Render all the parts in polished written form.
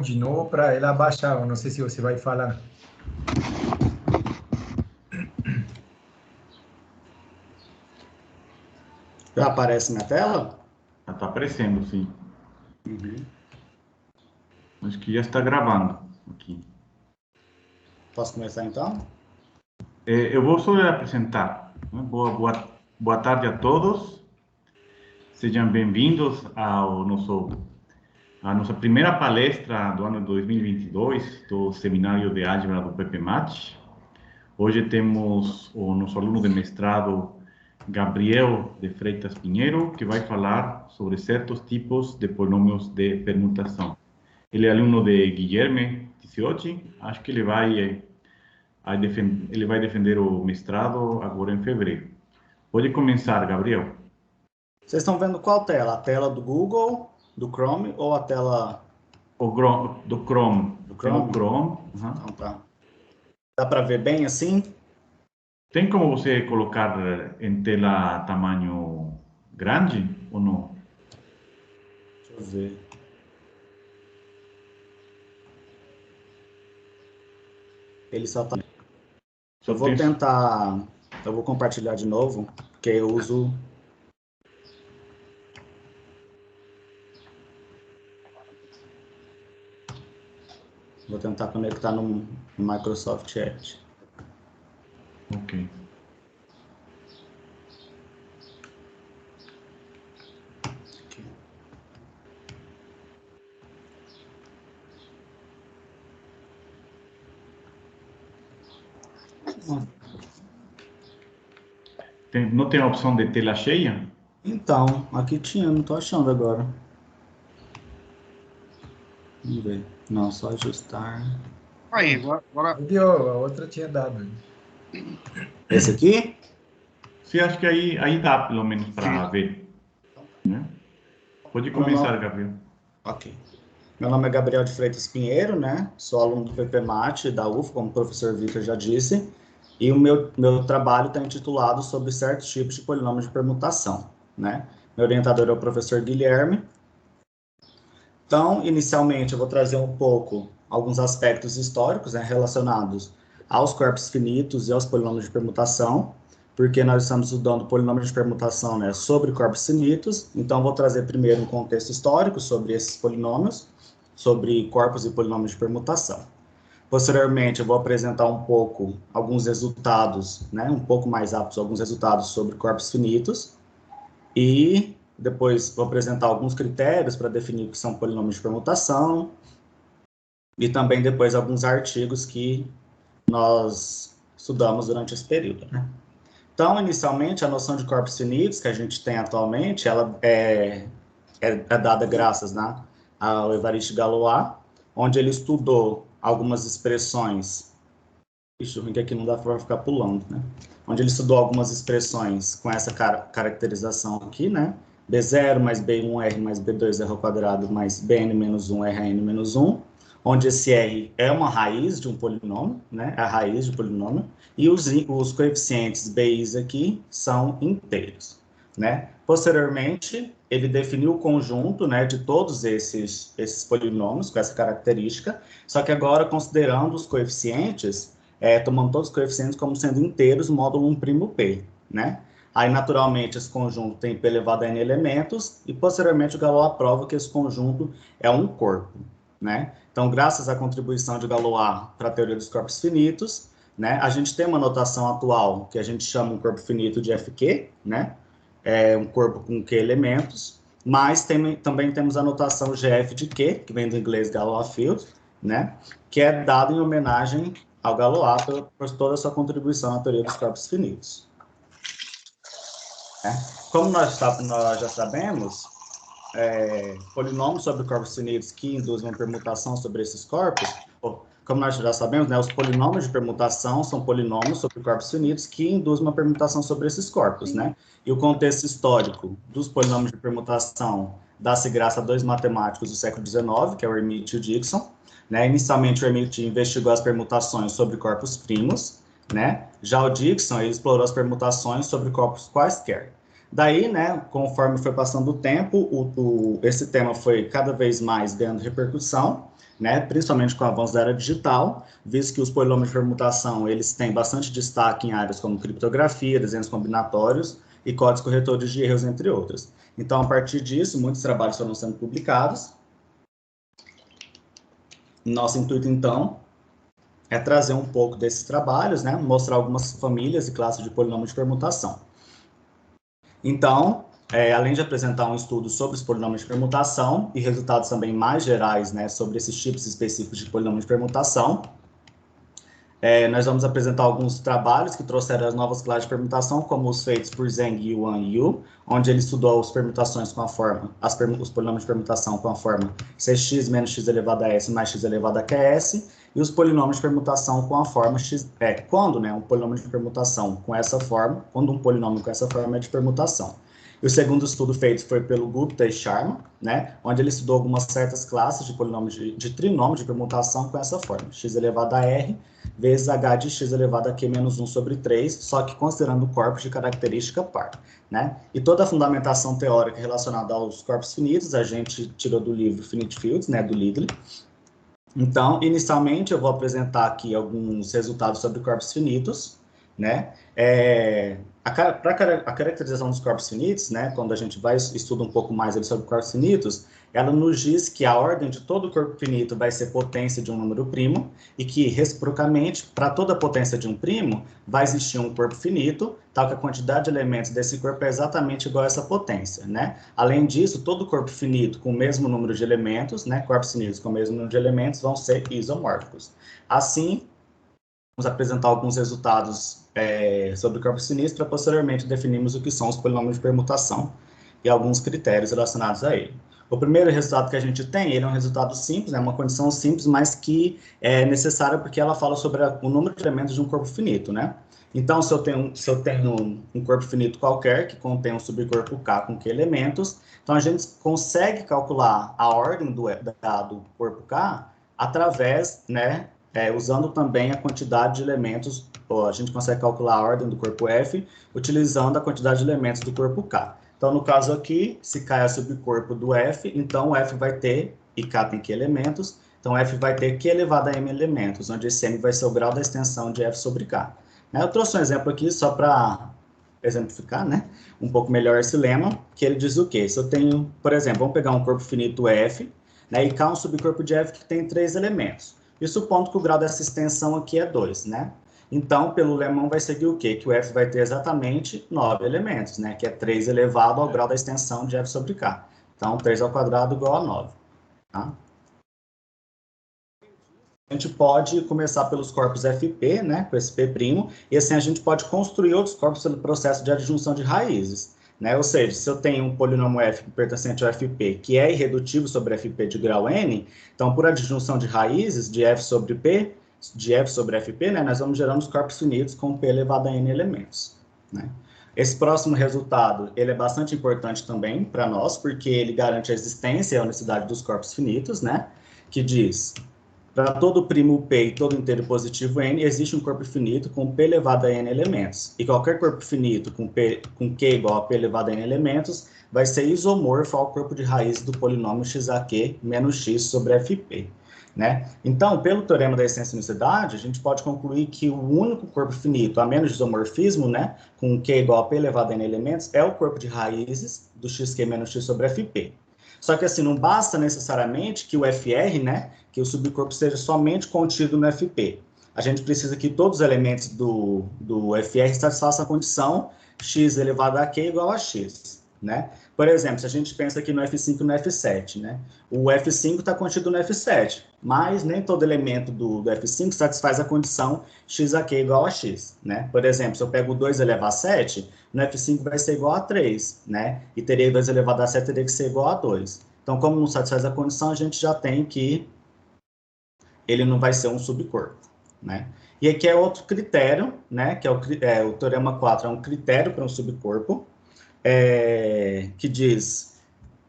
de novo para ela baixar. Eu não sei se você vai falar. Já aparece na tela? Já está aparecendo, sim. Uhum. Acho que já está gravando aqui. Posso começar então? Eu vou só apresentar. Né? Boa tarde a todos. Sejam bem-vindos à nossa primeira palestra do ano 2022 do Seminário de Álgebra do PPMAT. Hoje temos o nosso aluno de mestrado, Gabriel de Freitas Pinheiro, que vai falar sobre certos tipos de polinômios de permutação. Ele é aluno de Guilherme Ticciotti, acho que ele vai defender o mestrado agora em fevereiro. Pode começar, Gabriel. Vocês estão vendo qual tela? A tela do Google, do Chrome ou a tela... Do Chrome. Do Chrome? Tem o Chrome. Uhum. Então tá. Dá para ver bem assim? Tem como você colocar em tela tamanho grande ou não? Deixa eu ver. Ele só tá... Eu vou tentar... Eu vou compartilhar de novo, porque eu uso... Vou tentar conectar no Microsoft Edge. Ok. Não tem a opção de tela cheia? Então, aqui tinha, não tô achando agora. Vamos ver. Não, só ajustar. Aí, agora... A outra tinha dado. Esse aqui? Sim, acho que aí dá, pelo menos, para ver. Né? Pode começar, Gabriel. Ok. Meu nome é Gabriel de Freitas Pinheiro, né? Sou aluno do PPMAT da UF, como o professor Victor já disse. E o meu trabalho está intitulado sobre certos tipos de polinômios de permutação, né? Meu orientador é o professor Guilherme. Então, inicialmente, eu vou trazer um pouco alguns aspectos históricos, né, relacionados aos corpos finitos e aos polinômios de permutação, porque nós estamos estudando polinômios de permutação, né, sobre corpos finitos. Então, vou trazer primeiro um contexto histórico sobre esses polinômios, sobre corpos e polinômios de permutação. Posteriormente, eu vou apresentar um pouco alguns resultados, né, um pouco mais aptos, alguns resultados sobre corpos finitos, e depois vou apresentar alguns critérios para definir o que são polinômios de permutação, e também depois alguns artigos que nós estudamos durante esse período, né? Então, inicialmente, a noção de corpos finitos que a gente tem atualmente, ela é dada graças, né, ao Évariste Galois, onde ele estudou algumas expressões... Ixi, o ruim que aqui não dá para ficar pulando, né? Onde ele estudou algumas expressões com essa caracterização aqui, né? B0 mais B1R mais B2R ao quadrado mais Bn menos 1 Rn menos 1, onde esse R é uma raiz de um polinômio, né? É a raiz de um polinômio, e os coeficientes Bis aqui são inteiros, né? Posteriormente, ele definiu o conjunto, né, de todos esses polinômios com essa característica, só que agora considerando os coeficientes, tomando todos os coeficientes como sendo inteiros, módulo 1'P, né? Aí, naturalmente, esse conjunto tem P elevado a n elementos, e, posteriormente, o Galois prova que esse conjunto é um corpo, né? Então, graças à contribuição de Galois para a teoria dos corpos finitos, né, a gente tem uma notação atual, que a gente chama um corpo finito de FQ, né? É um corpo com Q elementos, mas também temos a notação GF de Q, que vem do inglês Galois Field, né? Que é dado em homenagem ao Galois por toda a sua contribuição na teoria dos corpos finitos. Como nós já sabemos, polinômios sobre corpos finitos que induzem uma permutação sobre esses corpos, como nós já sabemos, né, os polinômios de permutação são polinômios sobre corpos finitos que induzem uma permutação sobre esses corpos, né? E o contexto histórico dos polinômios de permutação dá-se graças a dois matemáticos do século XIX, que é o Hermite e o Dixon, né? Inicialmente, o Hermite investigou as permutações sobre corpos primos, né? Já o Dixon, ele explorou as permutações sobre corpos quaisquer. Daí, né, conforme foi passando o tempo, esse tema foi cada vez mais ganhando repercussão, né, principalmente com o avanço da era digital, visto que os polinômios de permutação, eles têm bastante destaque em áreas como criptografia, desenhos combinatórios e códigos corretores de erros, entre outras. Então, a partir disso, muitos trabalhos foram sendo publicados. Nosso intuito, então, é trazer um pouco desses trabalhos, né, mostrar algumas famílias e classes de polinômios de permutação. Então, além de apresentar um estudo sobre os polinômios de permutação e resultados também mais gerais, né, sobre esses tipos específicos de polinômios de permutação, nós vamos apresentar alguns trabalhos que trouxeram as novas classes de permutação, como os feitos por Zheng, Yuan e Yu, onde ele estudou as permutações com a forma, os polinômios de permutação com a forma cx menos x elevado a s mais x elevado a qs, e os polinômios de permutação com a forma x, quando, né, um polinômio de permutação com essa forma, quando um polinômio com essa forma é de permutação. E o segundo estudo feito foi pelo Gupta e Sharma, né, onde ele estudou algumas certas classes de polinômios de trinômios de permutação com essa forma, x elevado a r vezes h de x elevado a q menos 1 sobre 3, só que considerando corpos de característica par, né? E toda a fundamentação teórica relacionada aos corpos finitos a gente tirou do livro Finite Fields, né, do Lidley. Então, inicialmente, eu vou apresentar aqui alguns resultados sobre corpos finitos, né? A caracterização dos corpos finitos, né, quando a gente vai estuda um pouco mais sobre corpos finitos, ela nos diz que a ordem de todo corpo finito vai ser potência de um número primo e que, reciprocamente, para toda potência de um primo, vai existir um corpo finito, tal que a quantidade de elementos desse corpo é exatamente igual a essa potência, né? Além disso, todo corpo finito com o mesmo número de elementos, né, corpos finitos com o mesmo número de elementos, vão ser isomórficos. Assim, vamos apresentar alguns resultados sobre corpos finitos para posteriormente definirmos o que são os polinômios de permutação e alguns critérios relacionados a ele. O primeiro resultado que a gente tem, ele é um resultado simples, é uma condição simples, mas que é necessária porque ela fala sobre o número de elementos de um corpo finito, né? Então, se eu tenho um corpo finito qualquer, que contém um subcorpo K com Q elementos, então a gente consegue calcular a ordem do corpo K através, né, usando também a quantidade de elementos, a gente consegue calcular a ordem do corpo F utilizando a quantidade de elementos do corpo K. Então, no caso aqui, se K é subcorpo do F, então o F vai ter, e K tem Q elementos, então F vai ter Q elevado a M elementos, onde esse M vai ser o grau da extensão de F sobre K. Eu trouxe um exemplo aqui só para exemplificar, né, um pouco melhor esse lema, que ele diz o quê? Se eu tenho, por exemplo, vamos pegar um corpo finito F, né, e K é um subcorpo de F que tem 3 elementos. E supondo que o grau dessa extensão aqui é 2, né? Então, pelo lemão vai seguir o quê? Que o F vai ter exatamente 9 elementos, né? Que é 3 elevado ao grau da extensão de F sobre K. Então, 3 ao quadrado igual a 9. Tá? A gente pode começar pelos corpos FP, né? Com esse P', e assim a gente pode construir outros corpos pelo processo de adjunção de raízes. Né? Ou seja, se eu tenho um polinômio f pertencente ao fp, que é irredutível sobre fp de grau n, então, por adjunção de raízes de f sobre p, de f sobre fp, né, nós vamos gerando os corpos finitos com p elevado a n elementos. Né? Esse próximo resultado, ele é bastante importante também para nós, porque ele garante a existência e a unicidade dos corpos finitos, né? Que diz, para todo primo P e todo inteiro positivo N, existe um corpo finito com P elevado a N elementos. E qualquer corpo finito com Q igual a P elevado a N elementos vai ser isomorfo ao corpo de raiz do polinômio xaq menos x sobre fp. Né? Então, pelo teorema da essência e unicidade, a gente pode concluir que o único corpo finito a menos isomorfismo, né, com Q igual a P elevado a N elementos, é o corpo de raízes do xq menos x sobre fp. Só que assim, não basta necessariamente que o FR, né, que o subcorpo seja somente contido no FP. A gente precisa que todos os elementos do FR satisfaçam a condição x elevado a q igual a x, né? Por exemplo, se a gente pensa aqui no F5 e no F7, né? O F5 está contido no F7, mas nem todo elemento do F5 satisfaz a condição x a q igual a x, né? Por exemplo, se eu pego 2 elevado a 7, no F5 vai ser igual a 3, né? E teria 2 elevado a 7, teria que ser igual a 2. Então, como não satisfaz a condição, a gente já tem que ele não vai ser um subcorpo, né? E aqui é outro critério, né? Que é o teorema 4 é um critério para um subcorpo, que diz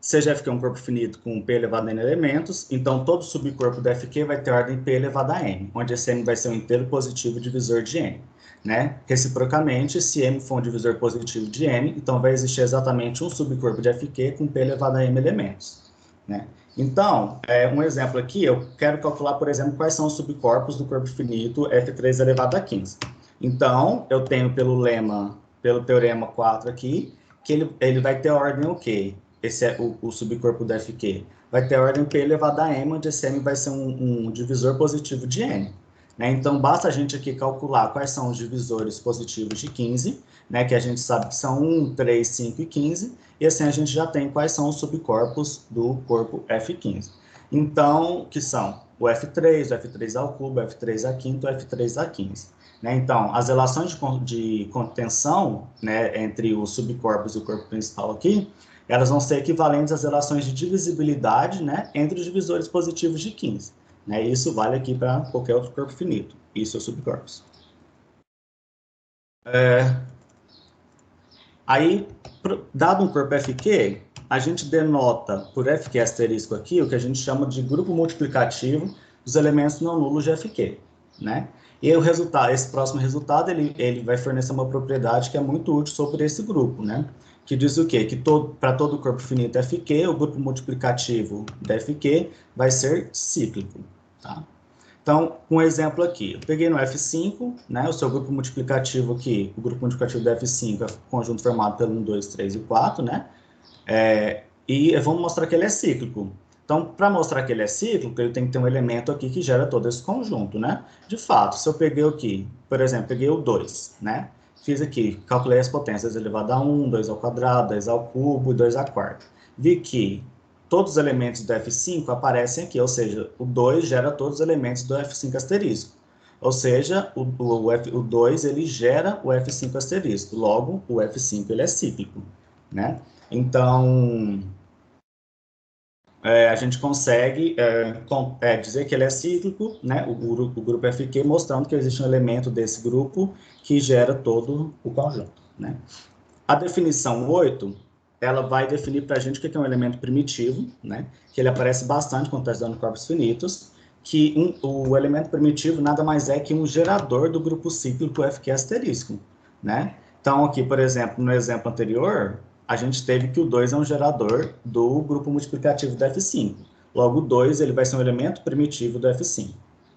seja Fq um corpo finito com P elevado a n elementos, então todo subcorpo do Fq vai ter ordem P elevado a n, onde esse m vai ser um inteiro positivo divisor de n. Né? Reciprocamente, se m for um divisor positivo de n, então vai existir exatamente um subcorpo de Fq com P elevado a m elementos. Né? Então, um exemplo aqui, eu quero calcular, por exemplo, quais são os subcorpos do corpo finito F3 elevado a 15. Então, eu tenho pelo teorema 4 aqui, que ele vai ter ordem o quê? Esse é o subcorpo do Fq. Vai ter ordem P elevado a m, onde esse m vai ser um divisor positivo de n. Né? Então, basta a gente aqui calcular quais são os divisores positivos de 15, né? Que a gente sabe que são 1, 3, 5 e 15, e assim a gente já tem quais são os subcorpos do corpo F15. Então, que são o F3, o F3 ao cubo, o F3 a quinto, o F3 a 15. Né? Então, as relações de contenção, né, entre os subcorpos e o corpo principal aqui, elas vão ser equivalentes às relações de divisibilidade, né, entre os divisores positivos de 15. Né? Isso vale aqui para qualquer outro corpo finito. Isso é subcorpos. Aí, dado um corpo Fq, a gente denota por Fq asterisco aqui o que a gente chama de grupo multiplicativo dos elementos não nulos de Fq. Né? E o resultado, esse próximo resultado, ele vai fornecer uma propriedade que é muito útil sobre esse grupo, né? Que diz o quê? Que para todo corpo finito Fq, o grupo multiplicativo da Fq vai ser cíclico. Tá? Então, um exemplo aqui. Eu peguei no F5, né? O seu grupo multiplicativo aqui, o grupo multiplicativo do F5 é um conjunto formado pelo 1, 2, 3 e 4, né? E vamos mostrar que ele é cíclico. Então, para mostrar que ele é cíclico, ele tem que ter um elemento aqui que gera todo esse conjunto, né? De fato, se eu peguei aqui, por exemplo, peguei o 2, né? Fiz aqui, calculei as potências elevado a 1, 2 ao quadrado, 2 ao cubo e 2 à quarta. Vi que todos os elementos do F5 aparecem aqui, ou seja, o 2 gera todos os elementos do F5 asterisco. Ou seja, o 2 ele gera o F5 asterisco, logo o F5 ele é cíclico, né? Então, a gente consegue dizer que ele é cíclico, né? O grupo Fq, mostrando que existe um elemento desse grupo que gera todo o conjunto, né? A definição 8, ela vai definir para a gente o que é um elemento primitivo, né? Que ele aparece bastante quando está estudando corpos finitos, que o elemento primitivo nada mais é que um gerador do grupo cíclico Fq asterisco, né? Então, aqui, por exemplo, no exemplo anterior, a gente teve que o 2 é um gerador do grupo multiplicativo do F5. Logo, o 2 ele vai ser um elemento primitivo do F5.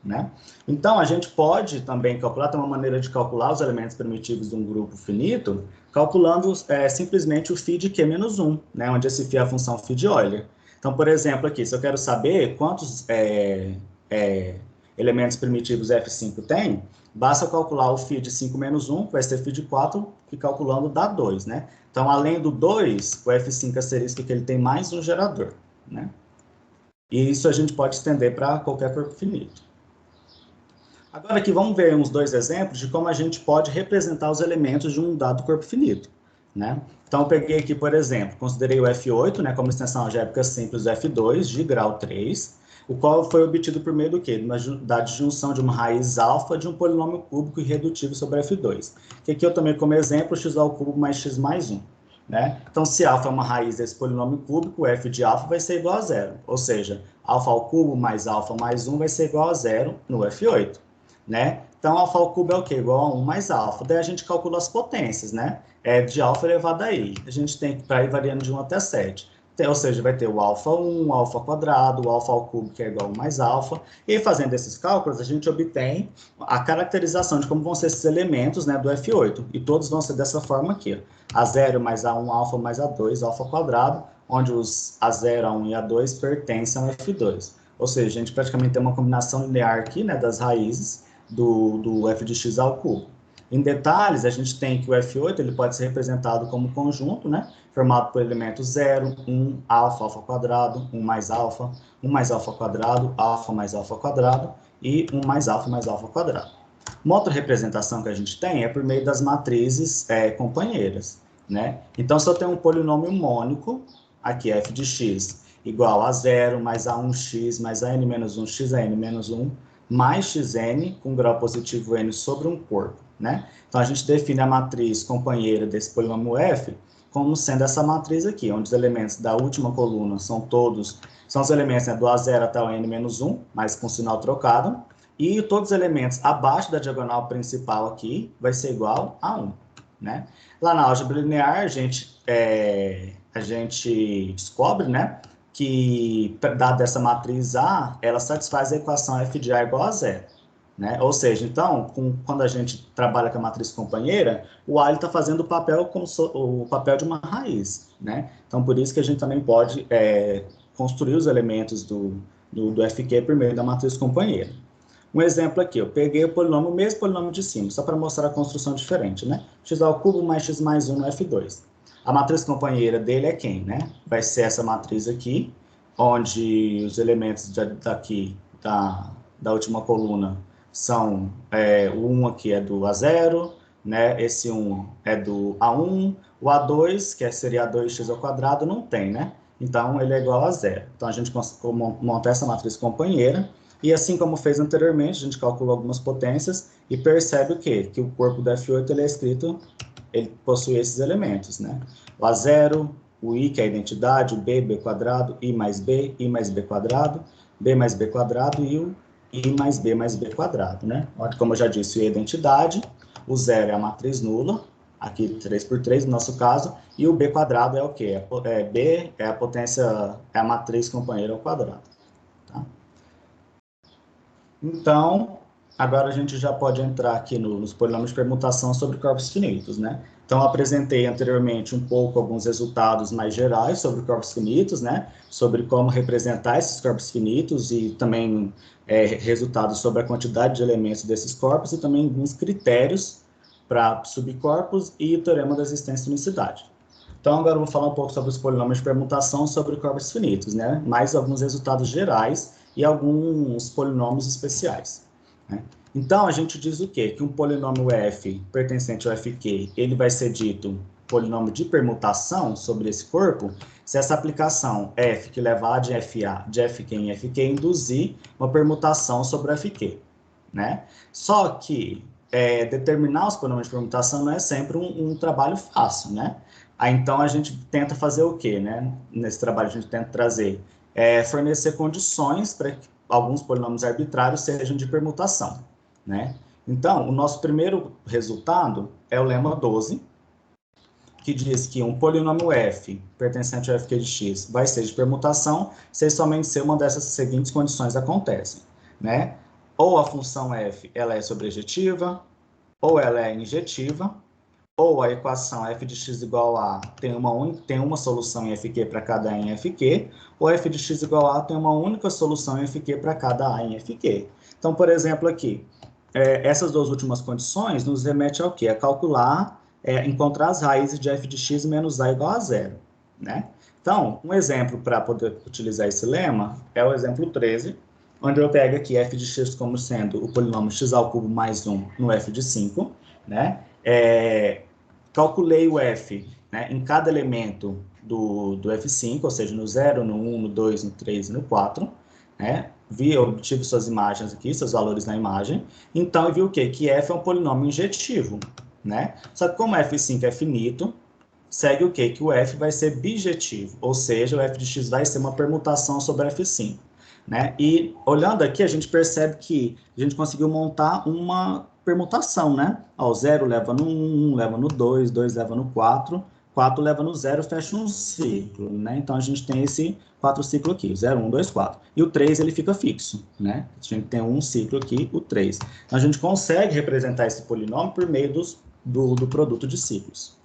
Né? Então, a gente pode também calcular, tem uma maneira de calcular os elementos primitivos de um grupo finito, calculando simplesmente o φ de Q-1, né? Onde esse φ é a função φ de Euler. Então, por exemplo, aqui, se eu quero saber quantos elementos primitivos F5 tem, basta calcular o φ de 5 menos 1, que vai ser φ de 4, que calculando dá 2, né? Então, além do 2, o F5 asterisco que ele tem mais um gerador, né? E isso a gente pode estender para qualquer corpo finito. Agora aqui vamos ver uns dois exemplos de como a gente pode representar os elementos de um dado corpo finito, né? Então, eu peguei aqui, por exemplo, considerei o F8, né, como extensão algébrica simples do F2, de grau 3, o qual foi obtido por meio do quê? Da disjunção de uma raiz alfa de um polinômio cúbico irredutível sobre F2. Que aqui eu tomei como exemplo x ao cubo mais x mais 1. Né? Então, se alfa é uma raiz desse polinômio cúbico, f de alfa vai ser igual a zero. Ou seja, alfa ao cubo mais alfa mais 1 vai ser igual a zero no F8. Né? Então, alfa ao cubo é o quê? Igual a 1 mais alfa. Daí a gente calcula as potências, né? De alfa elevado a i. A gente tem que para ir variando de 1 até 7. Ou seja, vai ter o alfa 1, o alfa quadrado, o alfa ao cubo, que é igual a 1 mais alfa. E fazendo esses cálculos, a gente obtém a caracterização de como vão ser esses elementos, né, do F8. E todos vão ser dessa forma aqui. A0 mais A1, alfa mais A2, alfa quadrado, onde os A0, A1 e A2 pertencem ao F2. Ou seja, a gente praticamente tem uma combinação linear aqui, né, das raízes do f de x ao cubo. Em detalhes, a gente tem que o F8 ele pode ser representado como conjunto, né, formado por elementos 0, 1, alfa, alfa quadrado, 1 mais alfa quadrado, alfa mais alfa quadrado e 1 mais alfa quadrado. Uma outra representação que a gente tem é por meio das matrizes companheiras, né? Então, se eu tenho um polinômio mônico, aqui f de x igual a 0 mais a1x mais a n menos 1 x a n menos 1 mais xn com grau positivo n sobre um corpo, né? Então, a gente define a matriz companheira desse polinômio f como sendo essa matriz aqui, onde os elementos da última coluna são os elementos, né, do A0 até o N-1, mas com sinal trocado, e todos os elementos abaixo da diagonal principal aqui vai ser igual a 1, né? Lá na álgebra linear, a gente descobre, né, que, dada essa matriz A, ela satisfaz a equação f de A igual a 0. Né? Ou seja, então, quando a gente trabalha com a matriz companheira, o A está fazendo o papel como o papel de uma raiz. Né? Então, por isso que a gente também pode construir os elementos do FQ por meio da matriz companheira. Um exemplo aqui, eu peguei o mesmo polinômio de cima, só para mostrar a construção diferente, né? X ao cubo mais x mais 1 no F2. A matriz companheira dele é quem, né? Vai ser essa matriz aqui, onde os elementos daqui, da última coluna, são, o 1 aqui é do A0, né? Esse 1 é do A1, o A2, que seria A2x ao quadrado, não tem, né? Então, ele é igual a 0. Então, a gente monta essa matriz companheira, e assim como fez anteriormente, a gente calcula algumas potências e percebe o quê? Que o corpo do F8 ele é escrito, ele possui esses elementos, né? O A0, o I, que é a identidade, o B, B quadrado, I mais B quadrado, B mais B quadrado e o I mais B quadrado, né? Olha, como eu já disse, o I é a identidade, o 0 é a matriz nula, aqui 3 por 3 no nosso caso, e o B quadrado é o quê? B é a potência, é a matriz companheira ao quadrado. Tá? Então, agora a gente já pode entrar aqui nos polinômios de permutação sobre corpos finitos, né? Então, eu apresentei anteriormente um pouco alguns resultados mais gerais sobre corpos finitos, né? Sobre como representar esses corpos finitos e também resultados sobre a quantidade de elementos desses corpos e também alguns critérios para subcorpos e o teorema da existência de unicidade. Então, agora eu vou falar um pouco sobre os polinômios de permutação sobre corpos finitos, né? Mais alguns resultados gerais e alguns polinômios especiais, né? Então, a gente diz o quê? Que um polinômio f pertencente ao fq, ele vai ser dito polinômio de permutação sobre esse corpo, se essa aplicação f que leva a de fa, de fq em fq, induzir uma permutação sobre o fq, né? Só que determinar os polinômios de permutação não é sempre um trabalho fácil, né? Aí, então, a gente tenta fazer o quê, né? Nesse trabalho, a gente tenta trazer, fornecer condições para que alguns polinômios arbitrários sejam de permutação, né? Então, o nosso primeiro resultado é o lema 12, que diz que um polinômio f pertencente ao fq de x vai ser de permutação se somente se uma dessas seguintes condições acontecem, né? Ou a função f ela é sobrejetiva, ou ela é injetiva, ou a equação f de x igual a tem uma solução em fq para cada a em fq, ou f de x igual a tem uma única solução em fq para cada a em fq. Então, por exemplo, aqui, essas duas últimas condições nos remete ao quê? A calcular, encontrar as raízes de f de x menos a igual a 0, né? Então, um exemplo para poder utilizar esse lema é o exemplo 13, onde eu pego aqui f de x como sendo o polinômio x ao cubo mais 1 no f de 5, né? Calculei o f, né, em cada elemento do F5, ou seja, no 0, no 1, no 2, no 3 e no 4, né? Obtive suas imagens aqui, seus valores na imagem. Então, eu vi o quê? Que f é um polinômio injetivo, né? Só que como f5 é finito, segue o quê? Que o f vai ser bijetivo, ou seja, o f de x vai ser uma permutação sobre f5, né? E olhando aqui, a gente percebe que a gente conseguiu montar uma permutação, né? Ó, o 0 leva no 1, 1 leva no 2, 2 leva no 4, 4 leva no 0, fecha um ciclo, né? Então, a gente tem esse 4 ciclo aqui, 0, 1, 2, 4. E o 3, ele fica fixo, né? A gente tem um ciclo aqui, o 3. Então, a gente consegue representar esse polinômio por meio do produto de ciclos.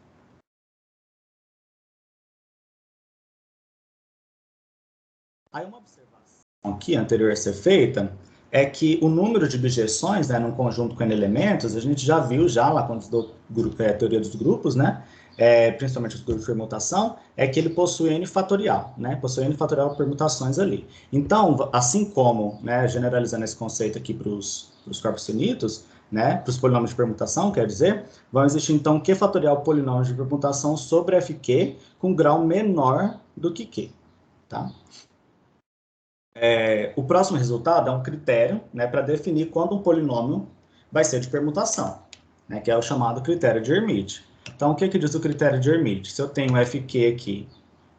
Aí, uma observação aqui anterior a ser feita é que o número de bijeções, né, num conjunto com N elementos, a gente já viu lá quando estudou teoria dos grupos, né, principalmente os grupos de permutação, é que ele possui N fatorial, né, possui N fatorial de permutações ali. Então, assim como, né, generalizando esse conceito aqui para os corpos finitos, né, para os polinômios de permutação, quer dizer, vão existir, então, Q fatorial polinômios de permutação sobre Fq com grau menor do que Q, tá? O próximo resultado é um critério, né, para definir quando um polinômio vai ser de permutação, né, que é o chamado critério de Hermite. Então, o que diz o critério de Hermite? Se eu tenho FQ aqui,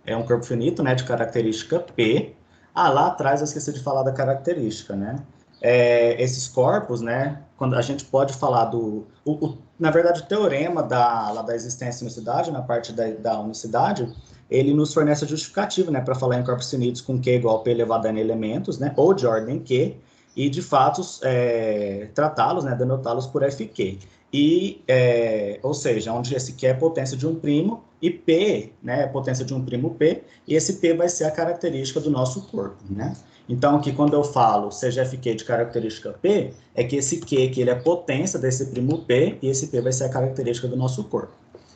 é um corpo finito, né, de característica P. Lá atrás eu esqueci de falar da característica, né? Esses corpos, né, quando a gente pode falar na verdade, o teorema lá da existência e unicidade, na parte da unicidade, ele nos fornece a justificativa, né, para falar em corpos finitos com Q igual a P elevado a N elementos, né, ou de ordem Q, e de fato tratá-los, né, denotá-los por FQ. Ou seja, onde esse Q é potência de um primo e P, né, é potência de um primo P, e esse P vai ser a característica do nosso corpo, né? Então, aqui quando eu falo seja FQ de característica P, é que esse Q que ele é potência desse primo P, e esse P vai ser a característica do nosso corpo,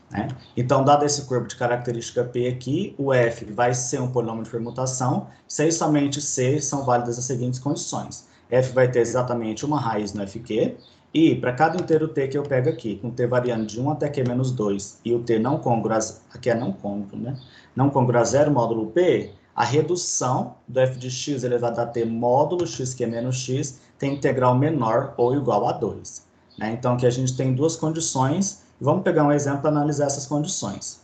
né? Então, dado esse corpo de característica P aqui, o F vai ser um polinômio de permutação, se e somente C são válidas as seguintes condições. F vai ter exatamente uma raiz no FQ, e para cada inteiro t que eu pego aqui, com t variando de 1 até q menos 2, e o t não congruo, aqui é não congruo, né? Não congruo a zero módulo p, a redução do f de x elevado a t módulo x que é menos x tem integral menor ou igual a 2. Né? Então, aqui a gente tem duas condições, vamos pegar um exemplo para analisar essas condições.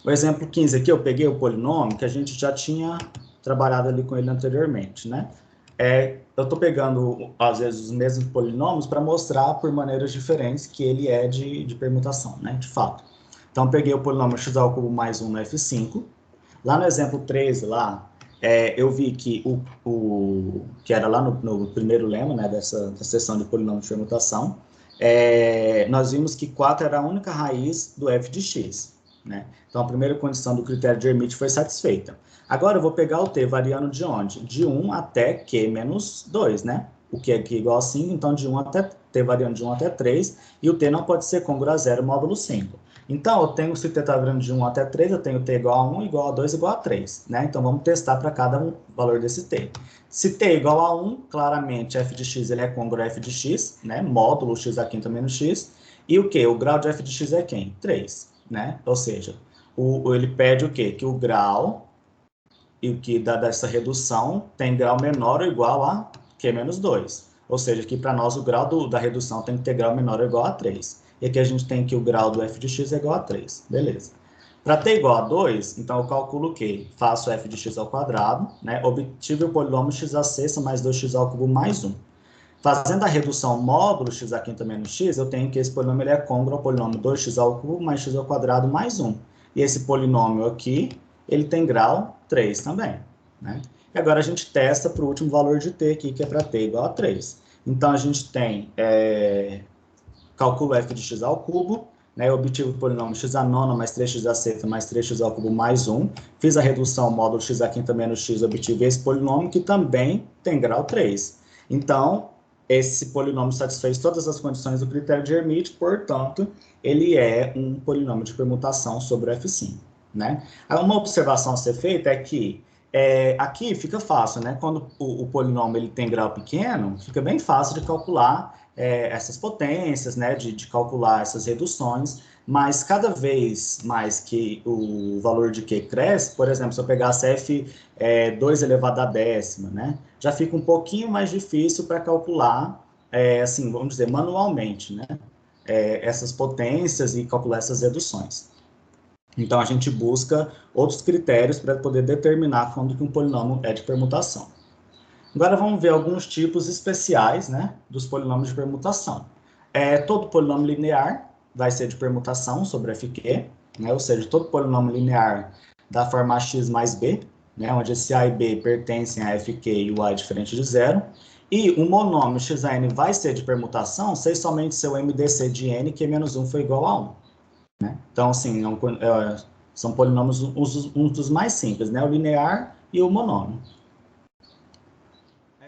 O exemplo 15 aqui, eu peguei o polinômio que a gente já tinha trabalhado ali com ele anteriormente, né? Eu estou pegando, às vezes, os mesmos polinômios para mostrar por maneiras diferentes que ele é de permutação, né, de fato. Então, peguei o polinômio x ao cubo mais 1 no F5. Lá no exemplo 13, eu vi que que era lá no primeiro lema, né, da seção de polinômio de permutação, nós vimos que 4 era a única raiz do f de x. Né? Então, a primeira condição do critério de Hermite foi satisfeita. Agora, eu vou pegar o t variando de onde? De 1 até q menos 2, né? O que é aqui igual a 5, então de 1 até t variando de 1 até 3, e o t não pode ser congruo a 0 módulo 5. Então, eu tenho, se t está variando de 1 até 3, eu tenho t igual a 1, igual a 2, igual a 3. Né? Então, vamos testar para cada valor desse t. Se t é igual a 1, claramente f de x ele é congruo a f de x, né? Módulo x a quinta menos x. E o quê? O grau de f de x é quem? 3. Né? Ou seja, ele pede o quê? Que o grau e o que dá dessa redução tem grau menor ou igual a Q menos 2. Ou seja, aqui para nós o grau da redução tem que ter grau menor ou igual a 3. E aqui a gente tem que o grau do f de x é igual a 3. Beleza. Para t igual a 2, então eu calculo o quê? Faço f de x ao quadrado, né? Obtive o polinômio x a sexta mais 2x ao cubo mais 1. Fazendo a redução módulo x a quinta menos x, eu tenho que esse polinômio ele é congruo ao polinômio 2x ao cubo mais x ao quadrado mais 1. E esse polinômio aqui, ele tem grau 3 também. Né? E agora a gente testa para o último valor de t aqui, que é para t igual a 3. Então, a gente tem, calculo f de x ao cubo, né? Eu obtive o polinômio x a nona mais 3x a sexta mais 3x ao cubo mais 1. Fiz a redução módulo x a quinta menos x, obtive esse polinômio que também tem grau 3. Então, esse polinômio satisfez todas as condições do critério de Hermite, portanto, ele é um polinômio de permutação sobre o F5. Né? Uma observação a ser feita é que aqui fica fácil, né? Quando o polinômio ele tem grau pequeno, fica bem fácil de calcular essas potências, né? De calcular essas reduções, mas cada vez mais que o valor de Q cresce, por exemplo, se eu pegasse F2 elevado à décima, né? Já fica um pouquinho mais difícil para calcular, assim, vamos dizer, manualmente, né? Essas potências e calcular essas reduções. Então, a gente busca outros critérios para poder determinar quando que um polinômio é de permutação. Agora, vamos ver alguns tipos especiais, né, dos polinômios de permutação. Todo polinômio linear vai ser de permutação sobre FQ, né, ou seja, todo polinômio linear da forma x mais b, né, onde esse a e b pertencem a FQ e o a é diferente de zero. E o monômio xn vai ser de permutação se somente seu MDC de n, que menos 1 foi igual a 1. Né? Então, assim, são polinômios um dos mais simples, né? O linear e o monômio.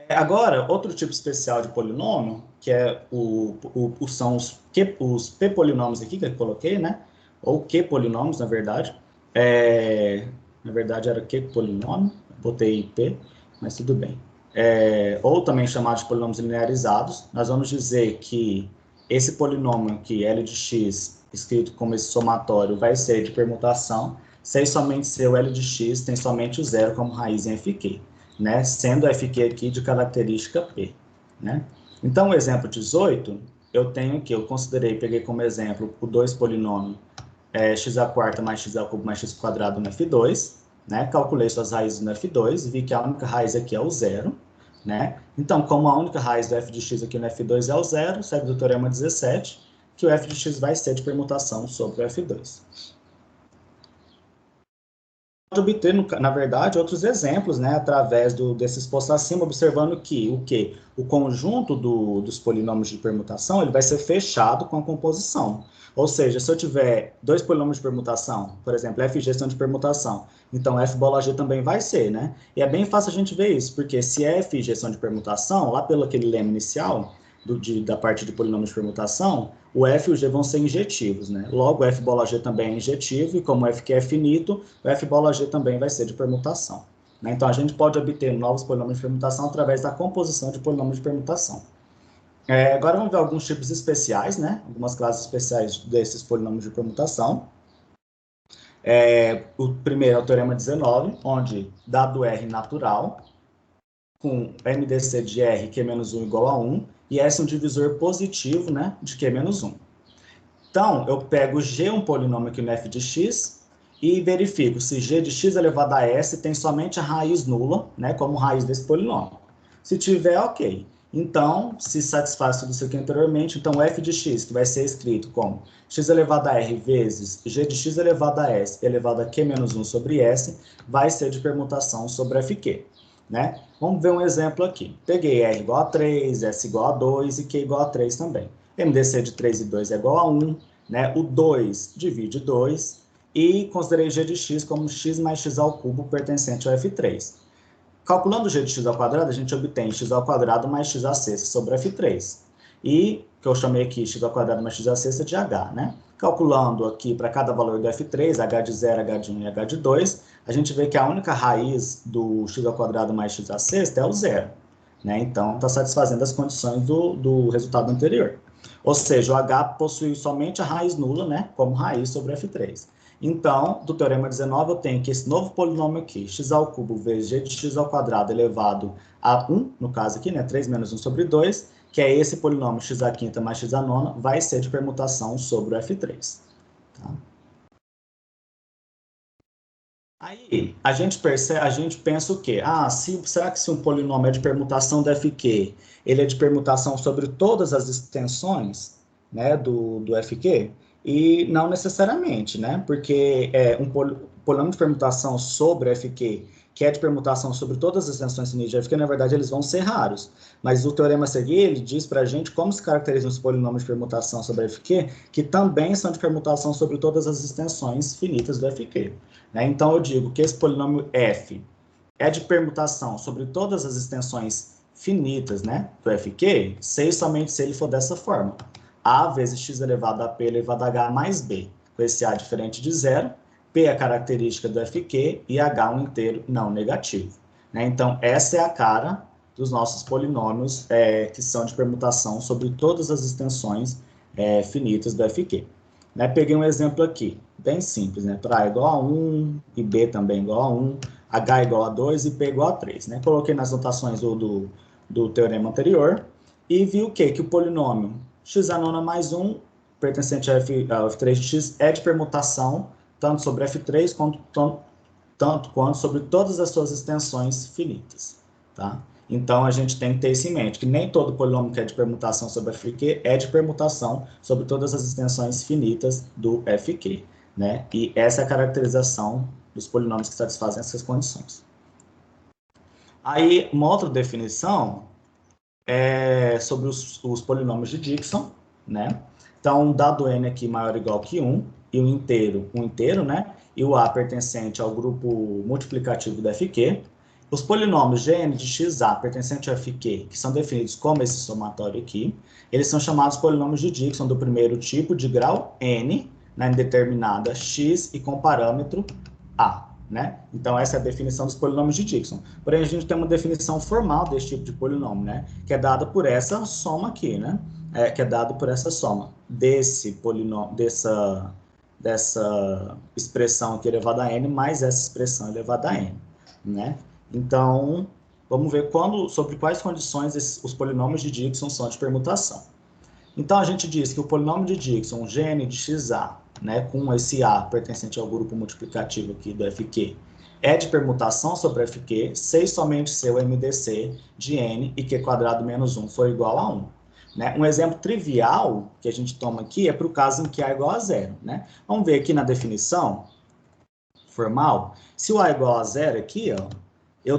Agora, outro tipo especial de polinômio, que são os p-polinômios aqui que eu coloquei, né? Ou q-polinômios, na verdade. Na verdade, era q-polinômio, botei p, mas tudo bem. Ou também chamado de polinômios linearizados. Nós vamos dizer que esse polinômio aqui, L de x, escrito como esse somatório, vai ser de permutação, se somente seu L de x tem somente o zero como raiz em FQ, né? Sendo FQ aqui de característica P. Né? Então, o exemplo 18, eu tenho que, eu considerei, peguei como exemplo o 2 polinômio x à quarta mais x ao cubo mais x quadrado no F2, né? Calculei suas raízes no F2, vi que a única raiz aqui é o zero, né? Então, como a única raiz do f de x aqui no F2 é o zero, segue do teorema 17, que o f de x vai ser de permutação sobre o F2. Pode obter, na verdade, outros exemplos, né, através desses postos acima, observando que o conjunto dos polinômios de permutação ele vai ser fechado com a composição. Ou seja, se eu tiver 2 polinômios de permutação, por exemplo, FG são de permutação, então F bola G também vai ser, né? E é bem fácil a gente ver isso, porque se F e G são de permutação, lá pelo aquele lema inicial, da parte de polinômios de permutação, o F e o G vão ser injetivos, né? Logo, o F bola G também é injetivo, e como o F é finito, o F bola G também vai ser de permutação, né? Então, a gente pode obter novos polinômios de permutação através da composição de polinômios de permutação. Agora, vamos ver alguns tipos especiais, né? Algumas classes especiais desses polinômios de permutação. O primeiro é o teorema 19, onde, dado R natural, com MDC de R, Q menos 1 igual a 1, e S é um divisor positivo, né, de Q menos 1. Então, eu pego G, um polinômio aqui no f de x, e verifico se G de x elevado a S tem somente a raiz nula, né, como raiz desse polinômio. Se tiver, ok. Então, se satisfaz tudo isso aqui anteriormente, então f de x, que vai ser escrito como x elevado a r vezes g de x elevado a s elevado a q menos 1 sobre s, vai ser de permutação sobre fq, né? Vamos ver um exemplo aqui. Peguei r igual a 3, s igual a 2 e q igual a 3 também. MDC de 3 e 2 é igual a 1, né? O 2 divide 2 e considerei g de x como x mais x ao cubo pertencente ao f3. Calculando g de x ao quadrado, a gente obtém x ao quadrado mais x à sexta sobre f3. E, que eu chamei aqui x ao quadrado mais x à sexta de h, né? Calculando aqui para cada valor do f3, h de 0, h de 1 e h de 2, a gente vê que a única raiz do x ao quadrado mais x à sexta é o zero, né? Então, está satisfazendo as condições do resultado anterior. Ou seja, o h possui somente a raiz nula, né? Como raiz sobre f3. Então, do teorema 19, eu tenho que esse novo polinômio aqui, x ao cubo vezes g de x ao quadrado elevado a 1, no caso aqui, né, 3 menos 1 sobre 2, que é esse polinômio x à quinta mais x à nona, vai ser de permutação sobre o f3. Tá? Aí, a gente pensa o quê? Será que se um polinômio é de permutação do fq, ele é de permutação sobre todas as extensões, né, do fq? E não necessariamente, né? Porque um polinômio de permutação sobre fq, que é de permutação sobre todas as extensões finitas de fq, na verdade, eles vão ser raros. Mas o teorema a seguir, ele diz para a gente como se caracterizam os polinômios de permutação sobre fq, que também são de permutação sobre todas as extensões finitas do fq. Né? Então, eu digo que esse polinômio f é de permutação sobre todas as extensões finitas, né, do fq, se somente se ele for dessa forma. A vezes x elevado a p elevado a h mais b, com esse a diferente de zero, p é a característica do fq e h um inteiro não negativo. Né? Então, essa é a cara dos nossos polinômios que são de permutação sobre todas as extensões finitas do fq. Né? Peguei um exemplo aqui, bem simples, né? Para a igual a 1 e b também igual a 1, h igual a 2 e p igual a 3. Né? Coloquei nas notações do teorema anterior e vi o quê? Que o polinômio x à nona mais 1, pertencente ao f3 de x, é de permutação tanto sobre f3 tanto quanto sobre todas as suas extensões finitas. Tá? Então, a gente tem que ter isso em mente, que nem todo polínômio que é de permutação sobre fq é de permutação sobre todas as extensões finitas do fq. Né? E essa é a caracterização dos polinômios que satisfazem essas condições. Aí, uma outra definição é sobre os polinômios de Dickson, né? Então, dado n aqui maior ou igual que 1, e um inteiro, né? E o a pertencente ao grupo multiplicativo do fq, os polinômios Gn de xa pertencente ao fq, que são definidos como esse somatório aqui, eles são chamados polinômios de Dickson do primeiro tipo de grau n, na indeterminada x e com parâmetro a. Né? Então, essa é a definição dos polinômios de Dickson. Porém, a gente tem uma definição formal desse tipo de polinômio, né? Que é dada por essa soma aqui, né? Que é dado por essa soma desse polinômio, dessa expressão aqui elevada a n mais essa expressão elevada a n, né? Então, vamos ver sobre quais condições os polinômios de Dickson são de permutação. Então, a gente diz que o polinômio de Dickson, Gn de xa, né, com esse A pertencente ao grupo multiplicativo aqui do Fq, é de permutação sobre Fq, se e somente se o MDC de n e q² menos 1 for igual a 1. Né? Um exemplo trivial que a gente toma aqui é para o caso em que A é igual a zero. Né? Vamos ver aqui na definição formal. Se o A é igual a zero aqui, ó, eu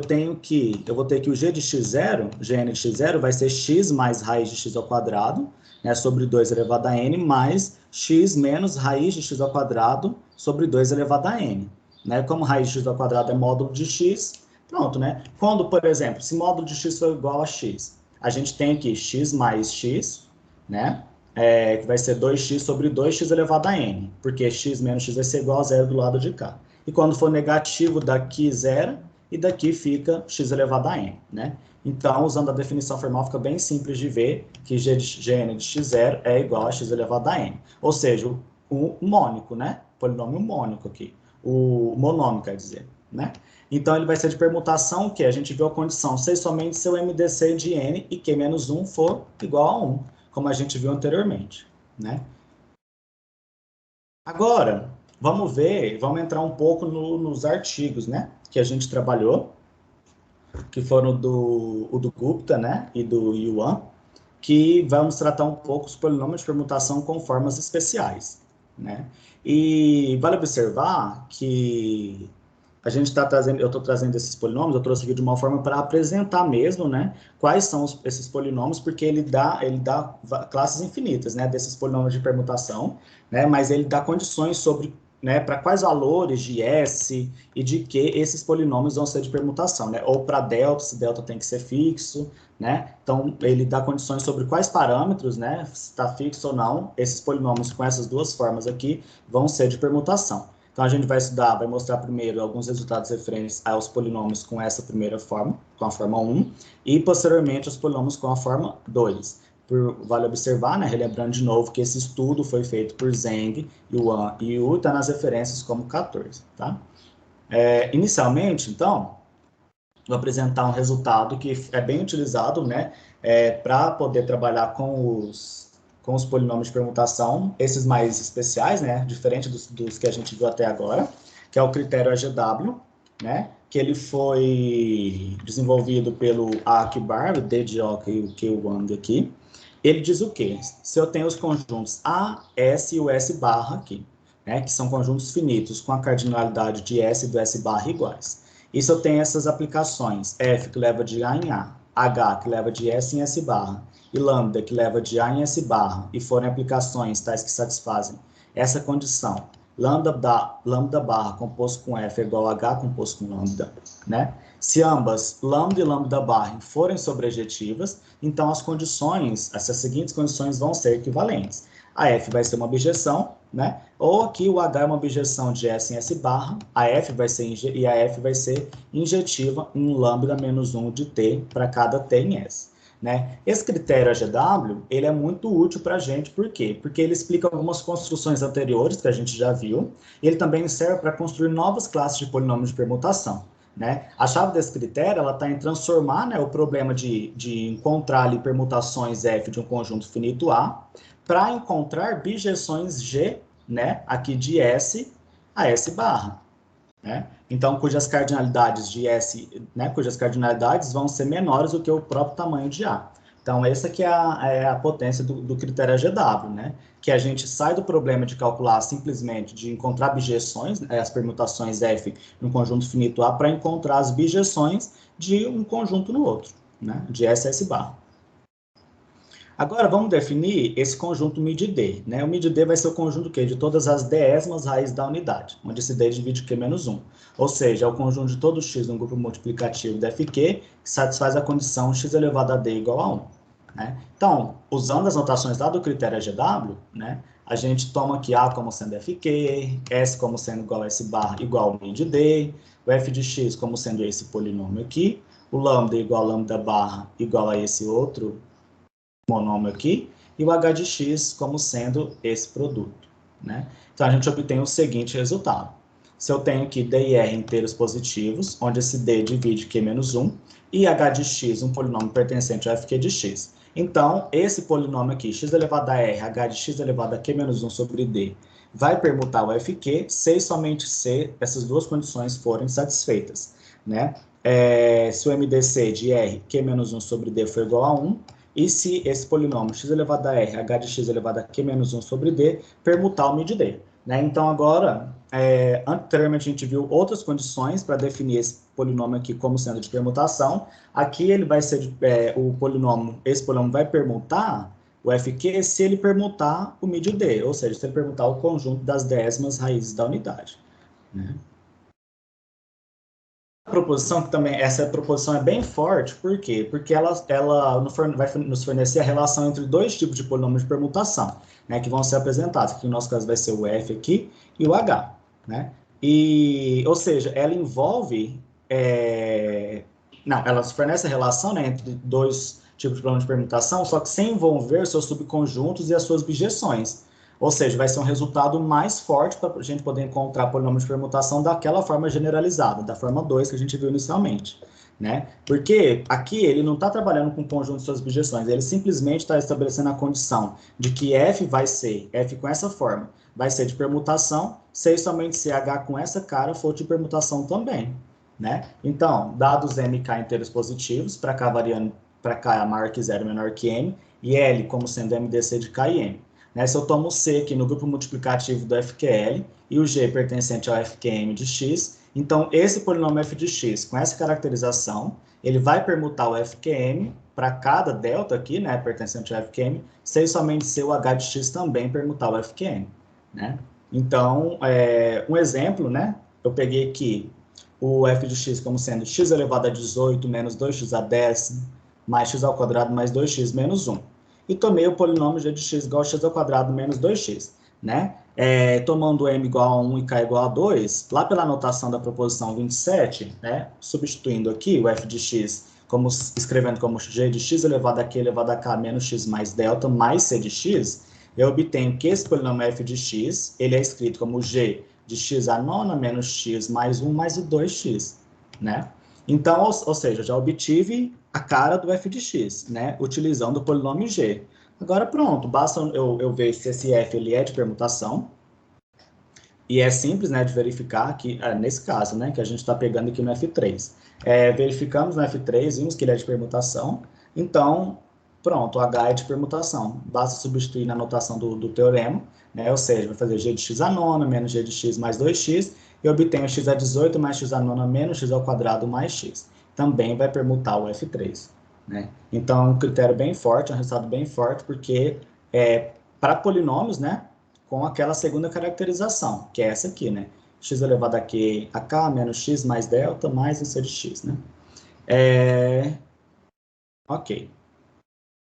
vou ter que o g de x0, Gn de x0, vai ser x mais raiz de x ao quadrado, né, sobre 2 elevado a n, mais x menos raiz de x ao quadrado sobre 2 elevado a n. Né? Como raiz de x ao quadrado é módulo de x, pronto, né? Quando, por exemplo, se módulo de x for igual a x, a gente tem aqui x mais x, né? Que vai ser 2x sobre 2x elevado a n, porque x menos x vai ser igual a zero do lado de cá. E quando for negativo, daqui zero, e daqui fica x elevado a n, né? Então, usando a definição formal, fica bem simples de ver que Gn de x0 é igual a x elevado a n. Ou seja, o mônico, né? Polinômio mônico aqui. O monômio, quer dizer, né? Então, ele vai ser de permutação, que a gente viu a condição, se somente se o MDC de n e q menos 1 for igual a 1, como a gente viu anteriormente, né? Agora, vamos entrar um pouco nos artigos, né? Que a gente trabalhou, que foram o do Gupta, né? E do Yuan, que vamos tratar um pouco os polinômios de permutação com formas especiais, né? E vale observar que a gente está trazendo, eu estou trazendo esses polinômios, eu trouxe aqui de uma forma para apresentar mesmo, né, quais são esses polinômios, porque ele dá classes infinitas, né, desses polinômios de permutação, né, mas ele dá condições sobre, né, para quais valores de S e de Q esses polinômios vão ser de permutação, né, ou para delta, se delta tem que ser fixo, né, então ele dá condições sobre quais parâmetros, né, se está fixo ou não, esses polinômios com essas duas formas aqui vão ser de permutação. Então, a gente vai estudar, vai mostrar primeiro alguns resultados referentes aos polinômios com essa primeira forma, com a forma 1, e posteriormente os polinômios com a forma 2. Vale observar, né, relembrando de novo, que esse estudo foi feito por Zheng, Yuan e Yu, está nas referências como 14. Tá? Inicialmente, então, vou apresentar um resultado que é bem utilizado, né, para poder trabalhar com os polinômios de permutação, esses mais especiais, né, diferente dos que a gente viu até agora, que é o critério AGW, né, que ele foi desenvolvido pelo Akbar, o Dediock e o Kewang aqui. Ele diz o quê? Se eu tenho os conjuntos A, S e o S barra aqui, né, que são conjuntos finitos com a cardinalidade de S e do S barra iguais. E se eu tenho essas aplicações, F que leva de A em A, H que leva de S em S barra, e lambda, que leva de A em S barra, e forem aplicações tais que satisfazem essa condição, lambda barra composto com F é igual a H composto com lambda, né? Se ambas, lambda e lambda barra, forem sobrejetivas, então as condições, essas seguintes condições vão ser equivalentes. A F vai ser uma objeção, né? Ou aqui o H é uma objeção de S em S barra, a F vai ser injetiva em lambda menos 1 de T para cada T em S. Né? Esse critério AGW, ele é muito útil para a gente, por quê? Porque ele explica algumas construções anteriores que a gente já viu, e ele também serve para construir novas classes de polinômios de permutação. Né? A chave desse critério está em transformar, né, o problema de encontrar ali permutações F de um conjunto finito A para encontrar bijeções G, né, aqui de S a S barra. Né? Então, cujas cardinalidades de S, né, cujas cardinalidades vão ser menores do que o próprio tamanho de A. Então, essa que é a potência do critério AGW, né? Que a gente sai do problema de calcular simplesmente, de encontrar bijeções, as permutações F no conjunto finito A, para encontrar as bijeções de um conjunto no outro, né? De S a S barra. Agora, vamos definir esse conjunto MID-D. Né? O MID-D vai ser o conjunto quê? De todas as décimas raízes da unidade, onde esse D divide Q menos 1. Ou seja, é o conjunto de todo x no grupo multiplicativo da Fq, que satisfaz a condição x elevado a D igual a 1. Né? Então, usando as notações lá do critério AGW, né, a gente toma aqui A como sendo Fq, S como sendo igual a S barra igual ao MID-D, o f de x como sendo esse polinômio aqui, o lambda igual a lambda barra igual a esse outro monômio aqui, e o h de x como sendo esse produto. Né? Então, a gente obtém o seguinte resultado. Se eu tenho aqui D e R inteiros positivos, onde esse D divide Q menos 1, e h de x, um polinômio pertencente ao Fq de x, Então, esse polinômio aqui, x elevado a r, h de x elevado a q menos 1 sobre d, vai permutar o fq se e somente se essas duas condições forem satisfeitas, né? Se o MDC de r, q menos 1 sobre d for igual a 1, e se esse polinômio x elevado a r, h de x elevado a q menos 1 sobre d, permutar o μ de d. Né? Então, agora, anteriormente a gente viu outras condições para definir esse polinômio aqui como sendo de permutação. Aqui ele vai ser, esse polinômio vai permutar o fq se ele permutar o μ de d, ou seja, se ele permutar o conjunto das décimas raízes da unidade. Né? Proposição que também, essa proposição é bem forte, por quê? Porque ela vai nos fornecer a relação entre dois tipos de polinômios de permutação, né, que vão ser apresentados, que no nosso caso vai ser o f aqui e o h, né? Ou seja, ela envolve, ela fornece a relação, né, entre dois tipos de polinômio de permutação, só que sem envolver seus subconjuntos e as suas bijeções. Ou seja, vai ser um resultado mais forte para a gente poder encontrar polínômios de permutação daquela forma generalizada, da forma 2 que a gente viu inicialmente. Né? Porque aqui ele não está trabalhando com o conjunto de suas bijeções, ele simplesmente está estabelecendo a condição de que f vai ser, f com essa forma, vai ser de permutação, se somente se h com essa cara for de permutação também. Né? Então, dados m e k inteiros positivos, para k variando, para k maior que 0 menor que m, e L como sendo MDC de k e m. Né, se eu tomo o C aqui no grupo multiplicativo do FQL e o G pertencente ao FQM de x, então esse polinômio f de x, com essa caracterização, ele vai permutar o FQM para cada delta aqui, né, pertencente ao FQM, se somente se o h de x também permutar o FQM. Né? Então, um exemplo, né, eu peguei aqui o f de x como sendo x elevado a 18 menos 2x a 10 mais x ao quadrado mais 2x menos 1. E tomei o polinômio g de x igual a x ao quadrado menos 2x, né? Tomando m igual a 1 e k igual a 2, lá pela notação da proposição 27, né? Substituindo aqui o f de x, escrevendo como g de x elevado a q elevado a k menos x mais delta mais c de x, eu obtenho que esse polinômio f de x, ele é escrito como g de x a nona menos x mais 1 mais o 2x, né? Então, ou seja, já obtive a cara do f de x, né, utilizando o polinômio g. Agora, pronto, basta eu ver se esse f ele é de permutação, e é simples, né, de verificar que, nesse caso, né, que a gente está pegando aqui no F3. Verificamos no F3, vimos que ele é de permutação, então, pronto, o H é de permutação. Basta substituir na notação do teorema, né, ou seja, vai fazer g de x a nona menos g de x mais 2x, e obtenho x a 18 mais x a nona menos x ao quadrado mais x. Também vai permutar o F3. Né? Então, é um critério bem forte, é um resultado bem forte, porque para polinômios, né, com aquela segunda caracterização, que é essa aqui, né? X elevado a k menos x mais delta mais um c de x, né? Ok.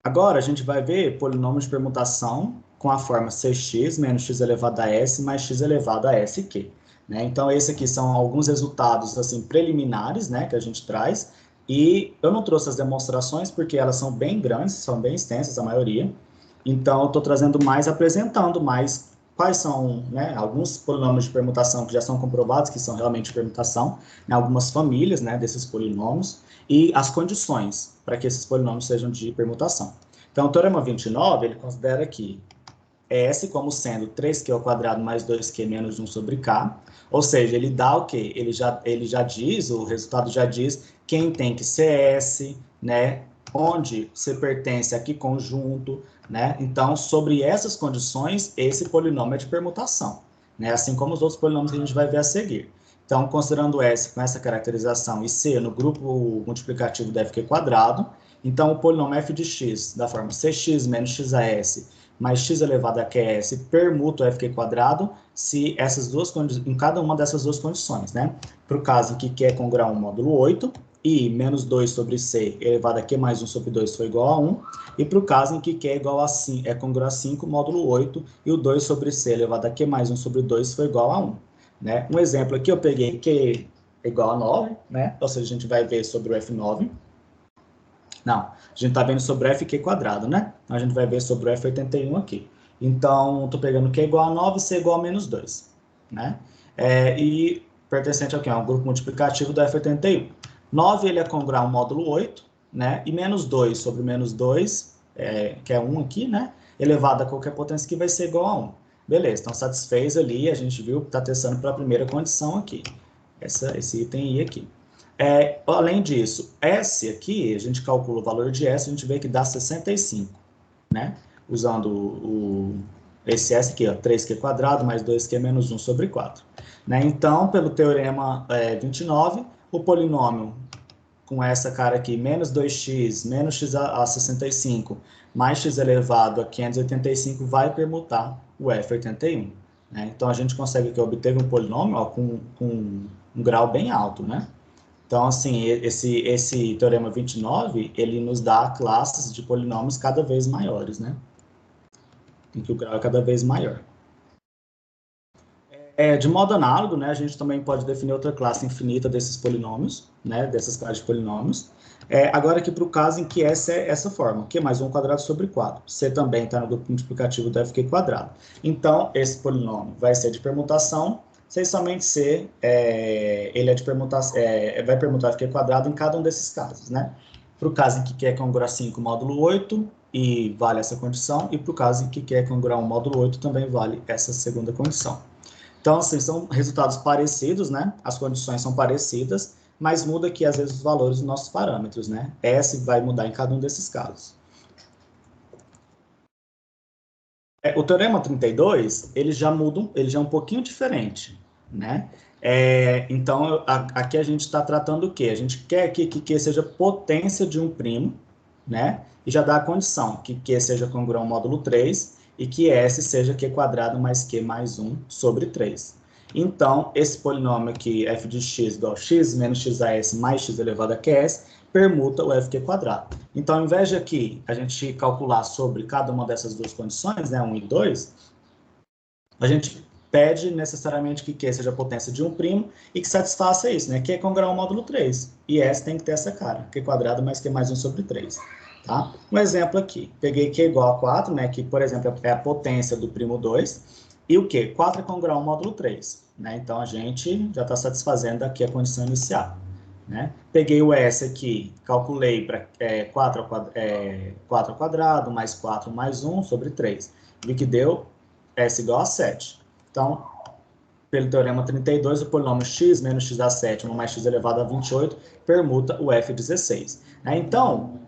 Agora, a gente vai ver polinômios de permutação com a forma cx menos x elevado a s mais x elevado a sk. Né? Então, esses aqui são alguns resultados assim, preliminares, né, que a gente traz, e eu não trouxe as demonstrações porque elas são bem grandes, são bem extensas a maioria, então eu estou trazendo mais, apresentando mais quais são, né, alguns polinômios de permutação que já são comprovados que são realmente de permutação, né, algumas famílias, né, desses polinômios, e as condições para que esses polinômios sejam de permutação. Então, o teorema 29, ele considera que S como sendo 3q ao quadrado mais 2q menos 1 sobre k, ou seja, ele dá o quê? Ele já diz, o resultado já diz quem tem que ser S, né? Onde você pertence a que conjunto, né? Então, sobre essas condições, esse polinômio é de permutação, né? Assim como os outros polinômios que a gente vai ver a seguir. Então, considerando S com essa caracterização e C no grupo multiplicativo do FQ quadrado, então o polinômio f de x da forma cx menos x a s mais x elevado a qs permuta o FQ quadrado se essas duas em cada uma dessas duas condições, né? Para o caso em que Q é congruo a 1 módulo 8 e menos 2 sobre C elevado a Q mais 1 sobre 2 foi igual a 1, e para o caso em que Q é igual a 5, é congruo a 5 módulo 8 e o 2 sobre C elevado a Q mais 1 sobre 2 foi igual a 1. Né? Um exemplo aqui, eu peguei Q é igual a 9, né? Ou seja, a gente vai ver sobre o F9. Não, a gente está vendo sobre o FQ quadrado, né? Então, a gente vai ver sobre o F81 aqui. Então, estou pegando Q igual a 9 e C igual a menos 2, né? E pertencente ao quê? Ao grupo multiplicativo do F81. 9, ele é congruo ao módulo 8, né? E menos 2 sobre menos 2 que é 1 aqui, né? Elevado a qualquer potência que vai ser igual a 1. Beleza, então satisfez ali, a gente viu que está testando para a primeira condição aqui. Esse item I aqui. Além disso, S aqui, a gente calcula o valor de S, a gente vê que dá 65, né? Usando esse S aqui, ó, 3Q² mais 2Q menos 1 sobre 4. Né? Então, pelo teorema 29, o polinômio com essa cara aqui, menos 2x, menos x a 65, mais x elevado a 585, vai permutar o F81. Né? Então, a gente consegue aqui obter um polinômio ó, com um grau bem alto, né? Então, assim, esse teorema 29, ele nos dá classes de polinômios cada vez maiores, né? Em que o grau é cada vez maior. De modo análogo, né, a gente também pode definir outra classe infinita desses polinômios, né, dessas classes de polinômios. Agora aqui para o caso em que essa é essa forma, Q mais 1² sobre 4. C também está no grupo multiplicativo do FQ². Então, esse polinômio vai ser de permutação, sem somente ser, ele é de permutação, vai permutar FQ² em cada um desses casos, né? Para o caso em que Q é congruo a 5 módulo 8, e vale essa condição, e para o caso em que Q é congruo a 1 módulo 8, também vale essa segunda condição. Então, assim, são resultados parecidos, né? As condições são parecidas, mas muda aqui, às vezes, os valores dos nossos parâmetros, né? S vai mudar em cada um desses casos. O teorema 32, ele já muda, ele já é um pouquinho diferente, né? Então, aqui a gente está tratando o quê? A gente quer aqui que Q seja potência de um primo, né? E já dá a condição que Q seja congruo ao módulo 3, e que S seja Q² mais Q mais 1 sobre 3. Então, esse polinômio aqui, f de x igual a x menos xas mais x elevado a qs, permuta o FQ². Então, ao invés de aqui a gente calcular sobre cada uma dessas duas condições, né, 1 e 2, a gente pede necessariamente que Q seja potência de um primo e que satisfaça isso, né? Q é congruo ao módulo 3, e S tem que ter essa cara, Q² mais Q mais 1 sobre 3. Tá? Um exemplo aqui, peguei Q igual a 4, né, que, por exemplo, é a potência do primo 2, e o Q? 4 é congruo ao módulo 3, né? Então, a gente já está satisfazendo aqui a condição inicial. Né? Peguei o S aqui, calculei para 4 ao quadrado, mais 4 mais 1 sobre 3. Vi que deu S igual a 7. Então, pelo teorema 32, o polinômio x menos x a 7 mais x elevado a 28 permuta o F16. Então,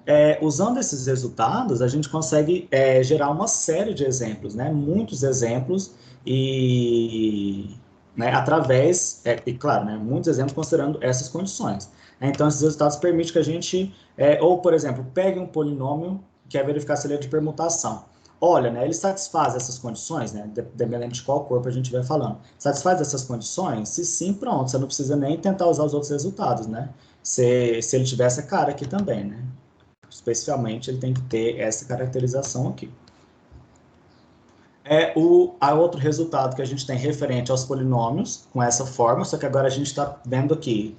usando esses resultados, a gente consegue gerar uma série de exemplos, né? Muitos exemplos, e né, através, e claro, né, muitos exemplos considerando essas condições. Então, esses resultados permitem que a gente, ou, por exemplo, pegue um polinômio, que é verificar se ele é de permutação. Olha, né, ele satisfaz essas condições, né, dependendo de qual corpo a gente vai falando. Satisfaz essas condições? Se sim, pronto, você não precisa nem tentar usar os outros resultados, né? Se ele tiver essa cara aqui também, né? Especialmente, ele tem que ter essa caracterização aqui. A outro resultado que a gente tem referente aos polinômios, com essa forma, só que agora a gente está vendo aqui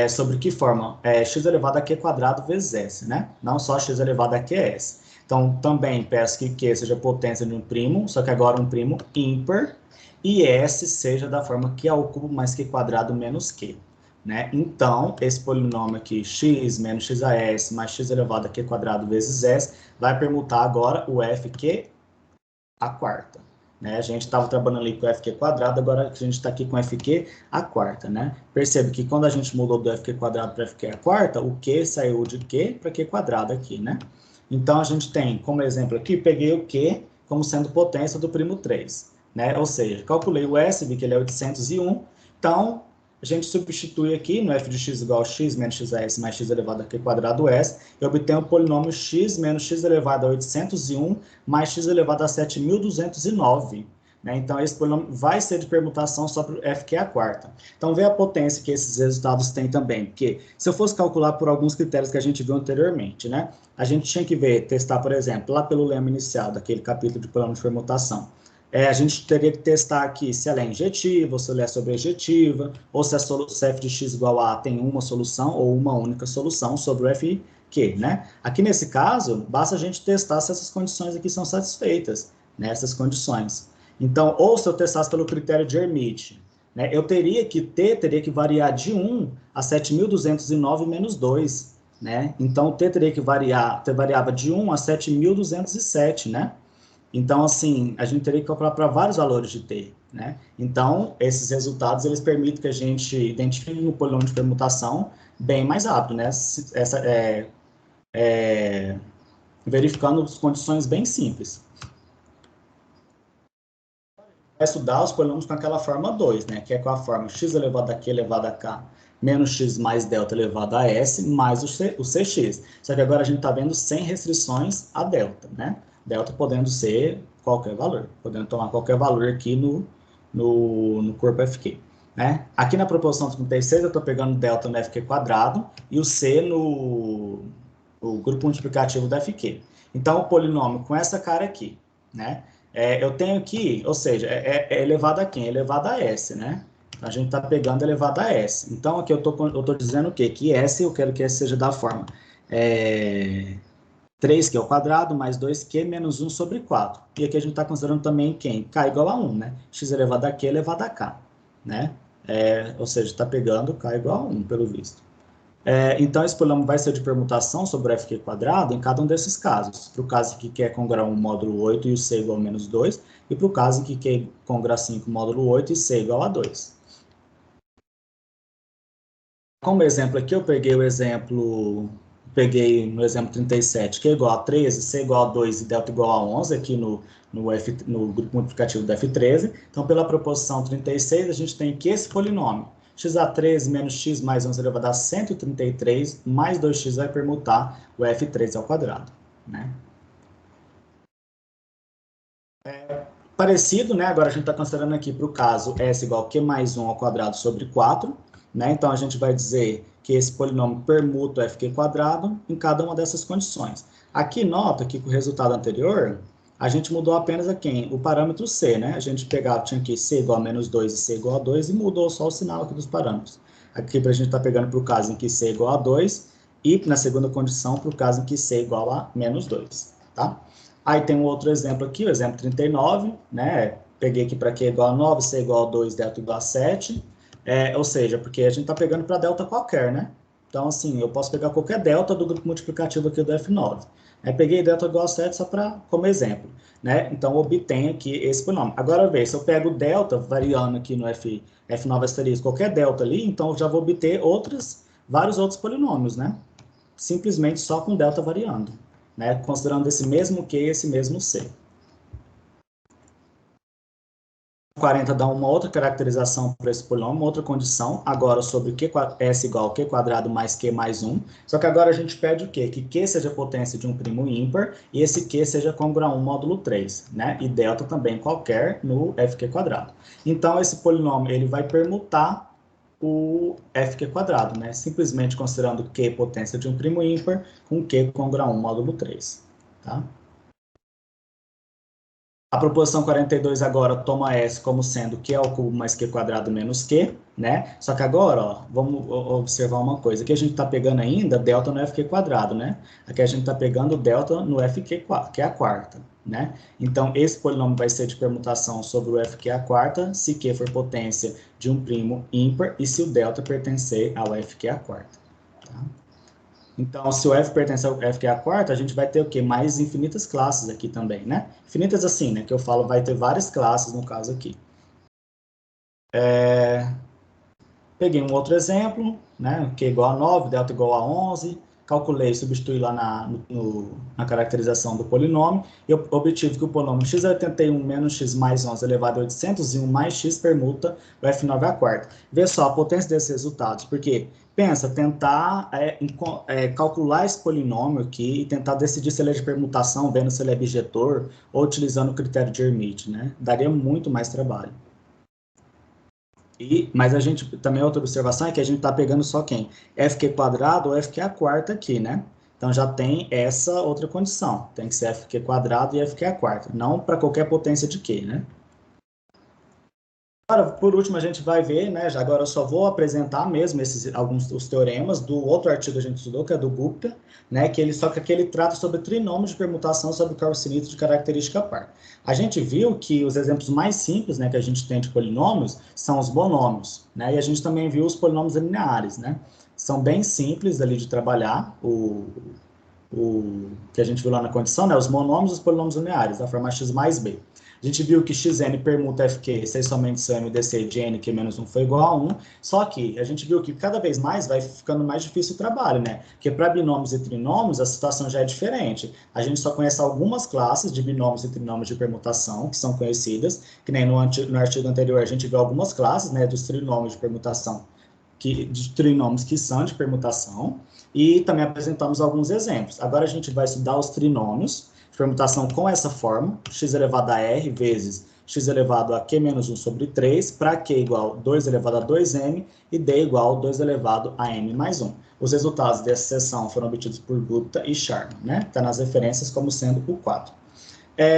sobre que forma? X elevado a Q² vezes S, né? Não só X elevado a QS. Então, também peço que Q seja potência de um primo, só que agora um primo ímpar, e S seja da forma Q ao cubo mais Q² menos Q. Né? Então, esse polinômio aqui, x menos xas mais x elevado a Q² vezes S, vai permutar agora o FQ a quarta. Né? A gente estava trabalhando ali com o FQ², agora a gente está aqui com o FQ a quarta. Né? Percebe que quando a gente mudou do FQ² para FQ a quarta, o Q saiu de Q para Q² aqui, né? Então, a gente tem, como exemplo aqui, peguei o Q como sendo potência do primo 3. Né? Ou seja, calculei o S, vi que ele é 801. Então, a gente substitui aqui no f de x igual a x menos xas mais x elevado a Q² S, e obtenho o polinômio x menos x elevado a 801 mais x elevado a 7.209. Né? Então, esse polinômio vai ser de permutação só para o FQ a quarta. Então, vê a potência que esses resultados têm também, porque se eu fosse calcular por alguns critérios que a gente viu anteriormente, né? A gente tinha que testar, por exemplo, lá pelo lema inicial daquele capítulo de polinômio de permutação. A gente teria que testar aqui se ela é injetiva, ou se ela é sobrejetiva, ou se f de x igual a tem uma solução ou uma única solução sobre o FQ, né? Aqui nesse caso, basta a gente testar se essas condições aqui são satisfeitas, né? Essas condições. Então, ou se eu testasse pelo critério de Hermite, né? Eu teria que variar de 1 a 7.209 menos 2, né? Então, o t teria que variar, t variava de 1 a 7.207, né? Então, assim, a gente teria que calcular para vários valores de t, né? Então, esses resultados, eles permitem que a gente identifique um polínômio de permutação bem mais rápido, né? Verificando as condições bem simples. Vai estudar os polinômios com aquela forma 2, né? Que é com a forma x elevado a q elevado a k menos x mais delta elevado a s mais o cx. Só que agora a gente está vendo sem restrições a delta, né? Delta podendo ser qualquer valor, podendo tomar qualquer valor aqui no corpo FQ. Né? Aqui na proposição 36 eu estou pegando delta no FQ quadrado e o c no grupo multiplicativo da FQ. Então, o polinômio com essa cara aqui, né? Eu tenho aqui, ou seja, é elevado a quem? É elevado a S, né? A gente está pegando elevado a S. Então, aqui eu tô dizendo o quê? Que S, eu quero que S seja da forma 3q ao quadrado mais 2q menos 1 sobre 4. E aqui a gente está considerando também quem? K igual a 1, né? X elevado a q elevado a k, né? Ou seja, está pegando K igual a 1, pelo visto. Então, esse polinômio vai ser de permutação sobre o FQ quadrado em cada um desses casos. Para o caso em que Q é congruo a 1 módulo 8 e o C igual a menos 2, e para o caso em que Q é congruo a 5 módulo 8 e C igual a 2. Como exemplo aqui, eu peguei no exemplo 37, Q é igual a 13, C igual a 2 e delta igual a 11, aqui no grupo multiplicativo da F13. Então, pela proposição 36, a gente tem que esse polinômio, x a 13 menos x mais 11 elevado a 133, mais 2x vai permutar o f3 ao quadrado, né? Parecido, né? Agora a gente está considerando aqui para o caso s igual a q mais 1 ao quadrado sobre 4, né? Então, a gente vai dizer que esse polinômio permuta o fq quadrado em cada uma dessas condições. Aqui, nota que com o resultado anterior, a gente mudou apenas a quem? O parâmetro c, né? A gente tinha aqui c igual a menos 2 e c igual a 2 e mudou só o sinal aqui dos parâmetros. Aqui a gente está pegando para o caso em que c é igual a 2 e na segunda condição para o caso em que c é igual a menos 2, tá? Aí tem um outro exemplo aqui, o exemplo 39, né? Peguei aqui para q igual a 9, c igual a 2, delta igual a 7. Ou seja, porque a gente está pegando para delta qualquer, né? Então, assim, eu posso pegar qualquer delta do grupo multiplicativo aqui do F9. Peguei delta igual a 7 só como exemplo, né? Então, obtenho aqui esse polinômio. Agora, veja, se eu pego delta variando aqui no F9 asterisco, qualquer delta ali, então eu já vou obter vários outros polinômios, né? Simplesmente só com delta variando, né? Considerando esse mesmo Q e esse mesmo C. 40 dá uma outra caracterização para esse polinômio, uma outra condição, agora sobre S igual a Q quadrado mais Q mais 1, só que agora a gente pede o quê? Que Q seja potência de um primo ímpar e esse Q seja congruo a 1 módulo 3, né? E delta também qualquer no FQ quadrado. Então, esse polinômio ele vai permutar o FQ quadrado, né? Simplesmente considerando Q potência de um primo ímpar com Q congruo a 1 módulo 3, tá? A proposição 42 agora toma S como sendo Q ao cubo mais Q quadrado menos Q, né? Só que agora, ó, vamos observar uma coisa. Aqui a gente está pegando ainda delta no FQ quadrado, né? Aqui a gente está pegando delta no FQ, que é a quarta, né? Então, esse polinômio vai ser de permutação sobre o FQ a quarta, se Q for potência de um primo ímpar e se o delta pertencer ao FQ a quarta, tá? Então, se o F pertence ao F que é a quarta, a gente vai ter o quê? Mais infinitas classes aqui também, né? Infinitas assim, né? Que eu falo vai ter várias classes no caso aqui. Peguei um outro exemplo, né? Q igual a 9, delta igual a 11. Calculei, substituí lá na caracterização do polinômio. E eu obtive que o polinômio x é 81 menos x mais 11 elevado a 801 mais x permuta o F9 à quarta. Vê só a potência desses resultados, porque pensa, tentar calcular esse polinômio aqui e tentar decidir se ele é de permutação, vendo se ele é bijetor, ou utilizando o critério de Hermite, né? Daria muito mais trabalho. Mas a gente, também outra observação é que a gente está pegando só quem? FQ quadrado ou FQ a quarta aqui, né? Então já tem essa outra condição. Tem que ser FQ quadrado e FQ a quarta, não para qualquer potência de Q, né? Agora, por último, a gente vai ver, né? Já agora eu só vou apresentar mesmo os teoremas do outro artigo que a gente estudou, que é do Gupta, né? Só que aqui ele trata sobre trinômios de permutação sobre carcinito de característica par. A gente viu que os exemplos mais simples, né, que a gente tem de polinômios são os bonômios, né? E a gente também viu os polinômios lineares, né? são bem simples ali de trabalhar, o que a gente viu lá na condição, né, os monômios e os polinômios lineares, da forma x mais b. A gente viu que xn permuta fq, se somente seu MDC de n, que menos 1 foi igual a 1, só que a gente viu que cada vez mais vai ficando mais difícil o trabalho, né? Porque para binômios e trinômios a situação já é diferente. A gente só conhece algumas classes de binômios e trinômios de permutação, que são conhecidas, que nem no artigo anterior a gente viu algumas classes, né, dos trinômios de permutação, de trinômios que são de permutação, e também apresentamos alguns exemplos. Agora a gente vai estudar os trinômios de permutação com essa forma, x elevado a r vezes x elevado a q menos 1 sobre 3, para q igual a 2 elevado a 2m e d igual a 2 elevado a m mais 1. Os resultados dessa seção foram obtidos por Gupta e Sharma, né? Está nas referências como sendo o 4.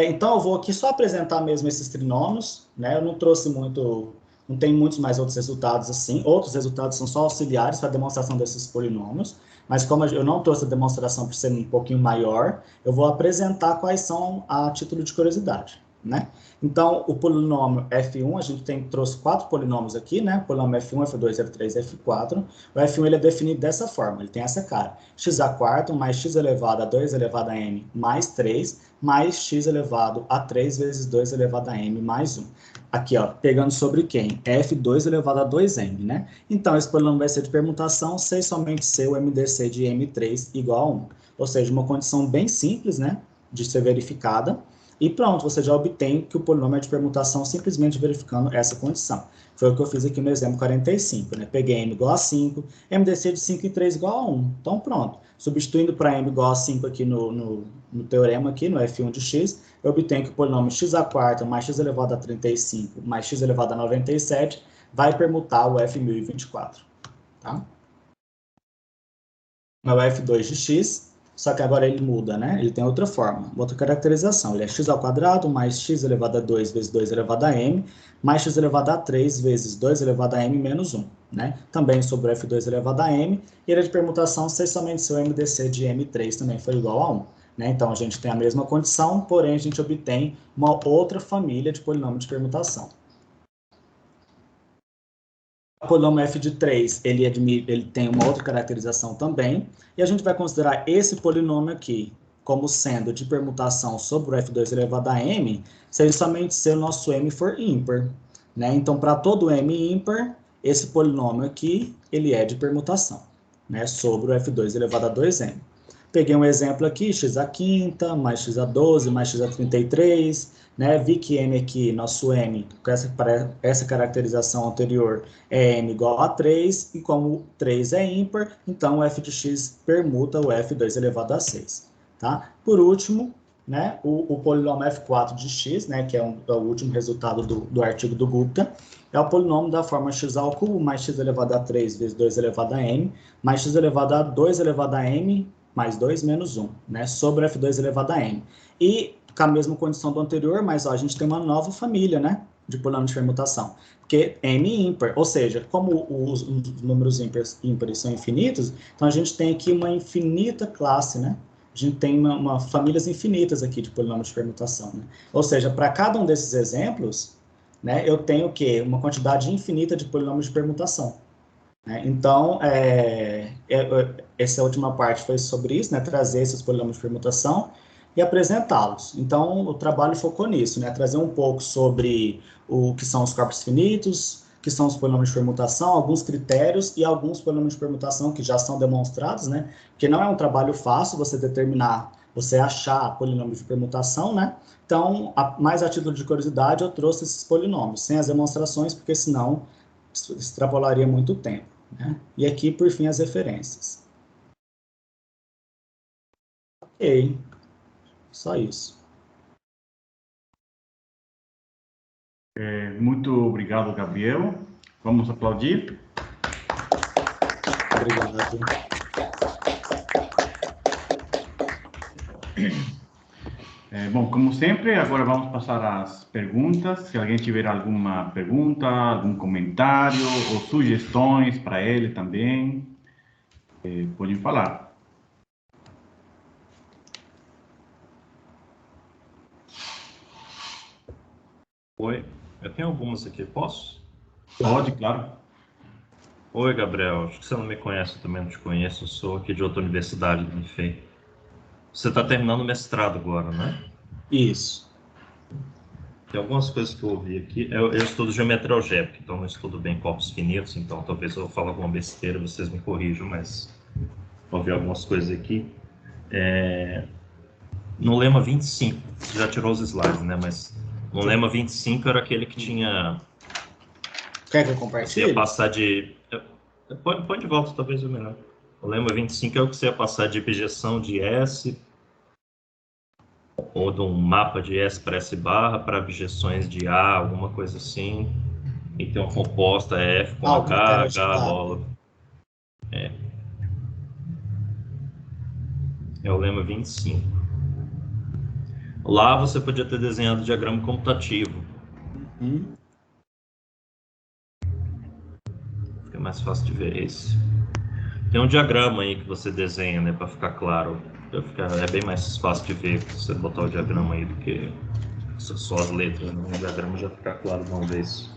Então, eu vou aqui só apresentar mesmo esses trinômios, né? Eu não trouxe muito, não tem muitos mais outros resultados assim. Outros resultados são só auxiliares para a demonstração desses polinômios, mas como eu não trouxe a demonstração por ser um pouquinho maior, eu vou apresentar quais são a título de curiosidade, né? Então, o polinômio F1, a gente trouxe 4 polinômios aqui, né? O polinômio F1, F2, F3, F4. O F1 ele é definido dessa forma, ele tem essa cara. X a quarto mais x elevado a 2 elevado a m mais 3, mais x elevado a 3 vezes 2 elevado a m mais 1. Aqui, ó, pegando sobre quem? F2 elevado a 2m, né? Então, esse polinômio vai ser de permutação se e somente se o MDC de M3 igual a 1. Ou seja, uma condição bem simples, né, de ser verificada. E pronto, você já obtém que o polinômio é de permutação simplesmente verificando essa condição. Foi o que eu fiz aqui no exemplo 45, né? Peguei m igual a 5, MDC de 5 e 3 igual a 1. Então, pronto. Substituindo para m igual a 5 aqui no teorema, aqui no F1 de x, eu obtenho que o polinômio x a quarta mais x elevado a 35 mais x elevado a 97 vai permutar o F1024. Tá? É o F2 de x, só que agora ele muda, né? Ele tem outra forma, outra caracterização. Ele é x ao quadrado mais x elevado a 2 vezes 2 elevado a m, mais x elevado a 3 vezes 2 elevado a m menos 1, né? Também sobre o F2 elevado a m, e ele é de permutação se somente seu MDC de M3 também for igual a 1. Né? Então, a gente tem a mesma condição, porém a gente obtém uma outra família de polinômio de permutação. O polinômio f de 3, ele tem uma outra caracterização também, e a gente vai considerar esse polinômio aqui como sendo de permutação sobre o f2 elevado a m, se ele somente se o nosso m for ímpar. Né? Então, para todo m ímpar, esse polinômio aqui, ele é de permutação, né? Sobre o f2 elevado a 2m. Peguei um exemplo aqui, x a quinta, mais x a 12, mais x a 33, né? Vi que m aqui, nosso m, com essa caracterização anterior, é m igual a 3, e como 3 é ímpar, então o f de x permuta o f2 elevado a 6. Tá? Por último, né, o polinômio f4 de x, né, que é o último resultado do artigo do Gupta, é o polinômio da forma x ao cubo mais x elevado a 3 vezes 2 elevado a m, mais x elevado a 2 elevado a m mais 2 menos 1, né, sobre f2 elevado a m. E com a mesma condição do anterior, mas ó, a gente tem uma nova família, né, de polinômio de permutação, porque m ímpar, ou seja, como os números ímpares são infinitos, então a gente tem aqui uma infinita classe, né, a gente tem famílias infinitas aqui de polinômios de permutação, né? Ou seja, para cada um desses exemplos, né, eu tenho o quê? Uma quantidade infinita de polinômios de permutação. Né? Então, essa última parte foi sobre isso, né, trazer esses polinômios de permutação e apresentá-los. Então, o trabalho focou nisso, né, trazer um pouco sobre o que são os corpos finitos, que são os polinômios de permutação, alguns critérios e alguns polinômios de permutação que já são demonstrados, né, porque não é um trabalho fácil você determinar, você achar polinômios de permutação, né, então, mais a título de curiosidade, eu trouxe esses polinômios, sem as demonstrações, porque senão extrapolaria muito tempo. Né? E aqui, por fim, as referências. Ok, só isso. Muito obrigado, Gabriel. Vamos aplaudir. Obrigado. Bom, como sempre, agora vamos passar às perguntas. Se alguém tiver alguma pergunta, algum comentário ou sugestões para ele também, podem falar. Oi, eu tenho algumas aqui, posso? Pode, claro. Oi, Gabriel. Acho que você não me conhece, eu também não te conheço. Eu sou aqui de outra universidade do IFE. Você está terminando o mestrado agora, né? Isso. Tem algumas coisas que eu ouvi aqui. Eu estudo geometria algébrica, então não estudo bem corpos finitos, então talvez eu fale alguma besteira, vocês me corrijam, mas ouvi algumas coisas aqui. No lema 25, você já tirou os slides, né? Mas no lema 25 era aquele que tinha... Quer que eu Você ia compartilhe? passar de... Põe de volta, talvez é melhor. O lema 25 é o que você ia passar de objeção de S ou de um mapa de S para S barra para objeções de A, alguma coisa assim. E tem uma composta F com O H, critério H, agitado. bola. É o lema 25. Lá você podia ter desenhado diagrama comutativo. Uhum. Fica mais fácil de ver esse. Tem um diagrama aí que você desenha, né, para ficar claro. É bem mais fácil de ver se você botar o diagrama aí do que só as letras. Né? O diagrama já fica claro de uma vez.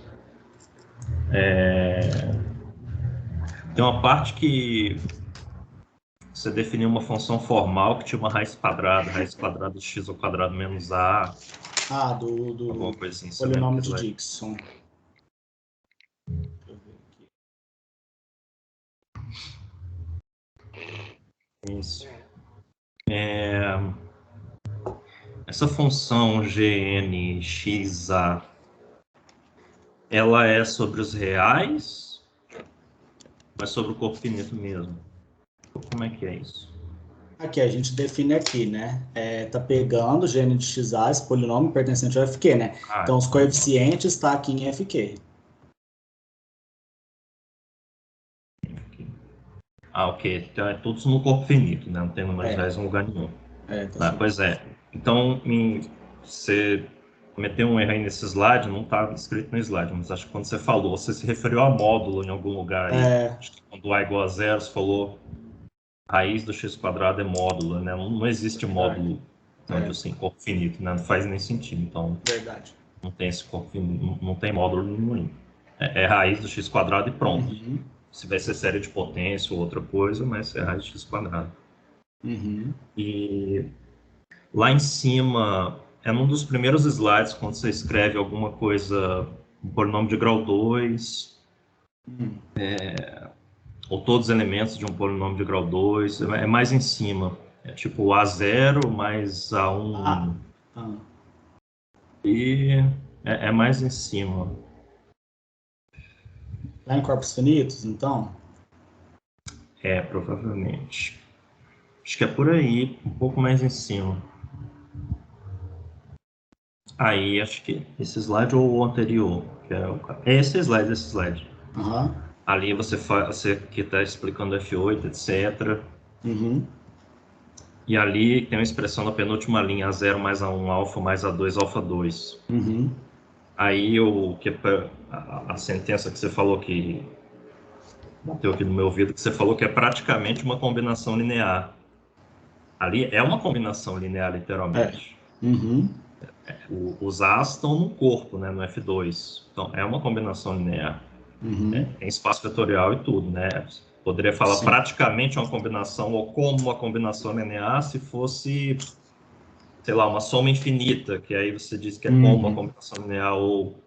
Tem uma parte que você definiu uma função formal que tinha uma raiz quadrada de x ao quadrado menos a, Do alguma coisa assim. Você polinômio de lembra que Dixon. isso. Essa função gnxa, ela é sobre os reais, mas sobre o corpo finito mesmo? Como é que é isso? Aqui, a gente define aqui, né? Tá pegando o gn de xa, esse polinômio pertencente ao FQ, né? Então, os coeficientes estão aqui em FQ. Ok. Então é todos no corpo finito, né? Não tem números reais em lugar nenhum. Pois é. Então, você cometeu um erro aí nesse slide, não estava escrito no slide, mas acho que quando você falou, você se referiu a módulo em algum lugar aí. Acho que quando A igual a zero, você falou raiz do x quadrado é módulo, né? Não existe módulo onde assim, corpo finito, né? Não faz nem sentido. Então, Verdade. não tem esse corpo finito, não tem módulo nenhum. É raiz do x quadrado e pronto. Uhum. Se vai ser série de potência ou outra coisa, mas é raiz de x quadrado. Uhum. E lá em cima, é um dos primeiros slides, quando você escreve alguma coisa, um polinômio de grau 2, ou todos os elementos de um polinômio de grau 2, é mais em cima. É tipo A0 mais A1. E é mais em cima. Lá em corpos finitos, então? Provavelmente. Acho que é por aí, um pouco mais em cima. Aí, acho que esse slide ou o anterior, que é esse slide. Uhum. Ali você que está explicando F8, etc. Uhum. E ali tem uma expressão na penúltima linha, A0 mais A1 alfa mais A2 alfa 2. Uhum. Aí a sentença que você falou que bateu aqui no meu ouvido, que você falou que é praticamente uma combinação linear. Ali é uma combinação linear, literalmente. Uhum. Os A's estão no corpo, né, no F2. Então, é uma combinação linear. Uhum. Tem espaço vetorial e tudo, né? Poderia falar praticamente uma combinação ou como uma combinação linear se fosse, sei lá, uma soma infinita, que aí você diz que é como uma combinação linear, ou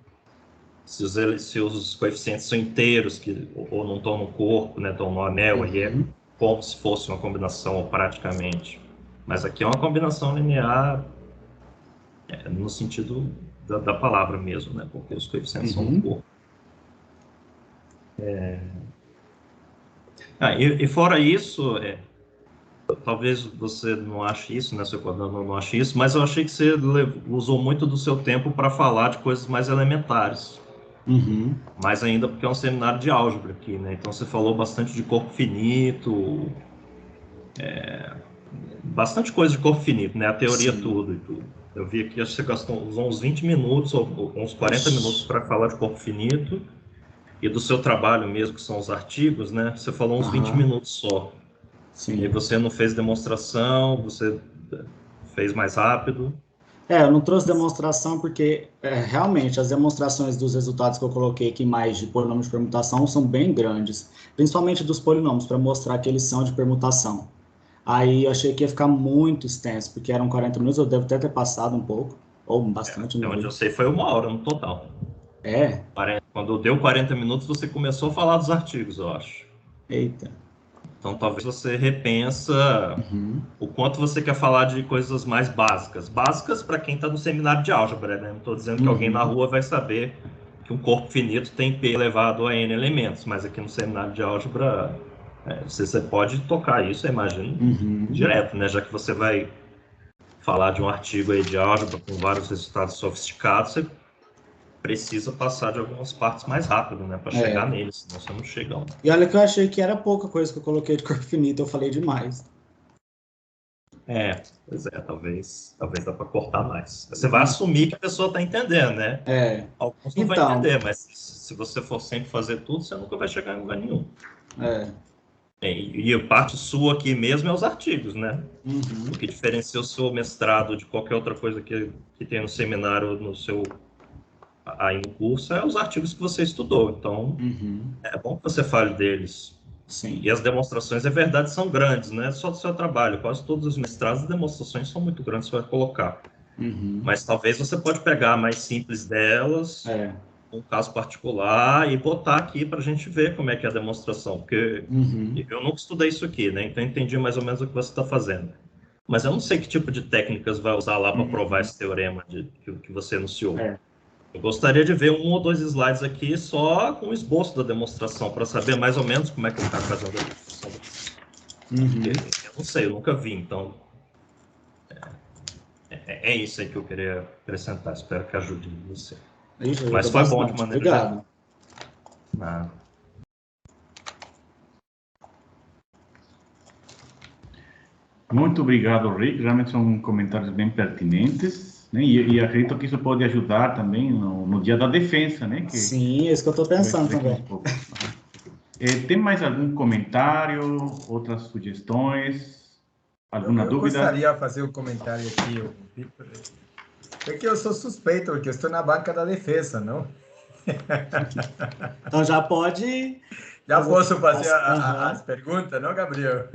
se os coeficientes são inteiros, ou não estão no corpo, né, estão no anel, aí é como se fosse uma combinação, ou praticamente. Mas aqui é uma combinação linear no sentido da palavra mesmo, né, porque os coeficientes são no corpo. E fora isso, talvez você não ache isso, né, seu coordenador não ache isso, mas eu achei que você usou muito do seu tempo para falar de coisas mais elementares. Mais ainda porque é um seminário de álgebra aqui, né? Então você falou bastante de corpo finito, bastante coisa de corpo finito, né? A teoria tudo e tudo. Eu vi aqui, acho que você usou uns 20 minutos, ou uns 40 minutos para falar de corpo finito, e do seu trabalho mesmo, que são os artigos, né? Você falou uns 20 minutos só. Sim. E você não fez demonstração, você fez mais rápido. Eu não trouxe demonstração porque, realmente, as demonstrações dos resultados que eu coloquei aqui mais de polinomios de permutação são bem grandes, principalmente dos polinômios, para mostrar que eles são de permutação. Aí eu achei que ia ficar muito extenso, porque eram 40 minutos, eu devo até ter passado um pouco, ou bastante. Onde eu sei foi 1 hora no total. Quando deu 40 minutos, você começou a falar dos artigos, eu acho. Eita. Então, talvez você repensa o quanto você quer falar de coisas mais básicas. Básicas para quem está no seminário de álgebra, né? Não estou dizendo que alguém na rua vai saber que um corpo finito tem P elevado a N elementos, mas aqui no seminário de álgebra, você pode tocar isso, eu imagino, direto, né? Já que você vai falar de um artigo aí de álgebra com vários resultados sofisticados, você precisa passar de algumas partes mais rápido, né, para chegar neles, senão você não chega. E olha que eu achei que era pouca coisa que eu coloquei de corpo finito, eu falei demais. Pois é, talvez dá para cortar mais. Você vai assumir que a pessoa está entendendo, né? Alguns não vai entender, mas se você for sempre fazer tudo, você nunca vai chegar em lugar nenhum. E a parte sua aqui mesmo é os artigos, né? O que diferencia o seu mestrado de qualquer outra coisa que tem no seminário, no seu aí no curso, é os artigos que você estudou. Então, é bom que você fale deles. Sim. E as demonstrações, é verdade, são grandes, não é só do seu trabalho. Quase todos os mestrados, as demonstrações são muito grandes, você vai colocar. Mas talvez você pode pegar a mais simples delas, um caso particular, e botar aqui para a gente ver como é que é a demonstração. Porque eu nunca estudei isso aqui, né? Então, eu entendi mais ou menos o que você está fazendo. Mas eu não sei que tipo de técnicas vai usar lá para provar esse teorema que você enunciou. Eu gostaria de ver 1 ou 2 slides aqui só com o esboço da demonstração, para saber mais ou menos como é que ele está fazendo a demonstração. Eu não sei, eu nunca vi, então... É isso aí que eu queria acrescentar, espero que ajude você. Mas foi bom de maneira geral. Obrigado. Muito obrigado, Rick. Realmente são comentários bem pertinentes. Né? E acredito que isso pode ajudar também no dia da defesa, né? Sim, é isso que eu estou pensando também. Tem mais algum comentário, outras sugestões, alguma dúvida? Eu gostaria de fazer um comentário aqui. É que eu sou suspeito, porque eu estou na banca da defesa, não? Então já pode... Já posso fazer as perguntas, não, Gabriel?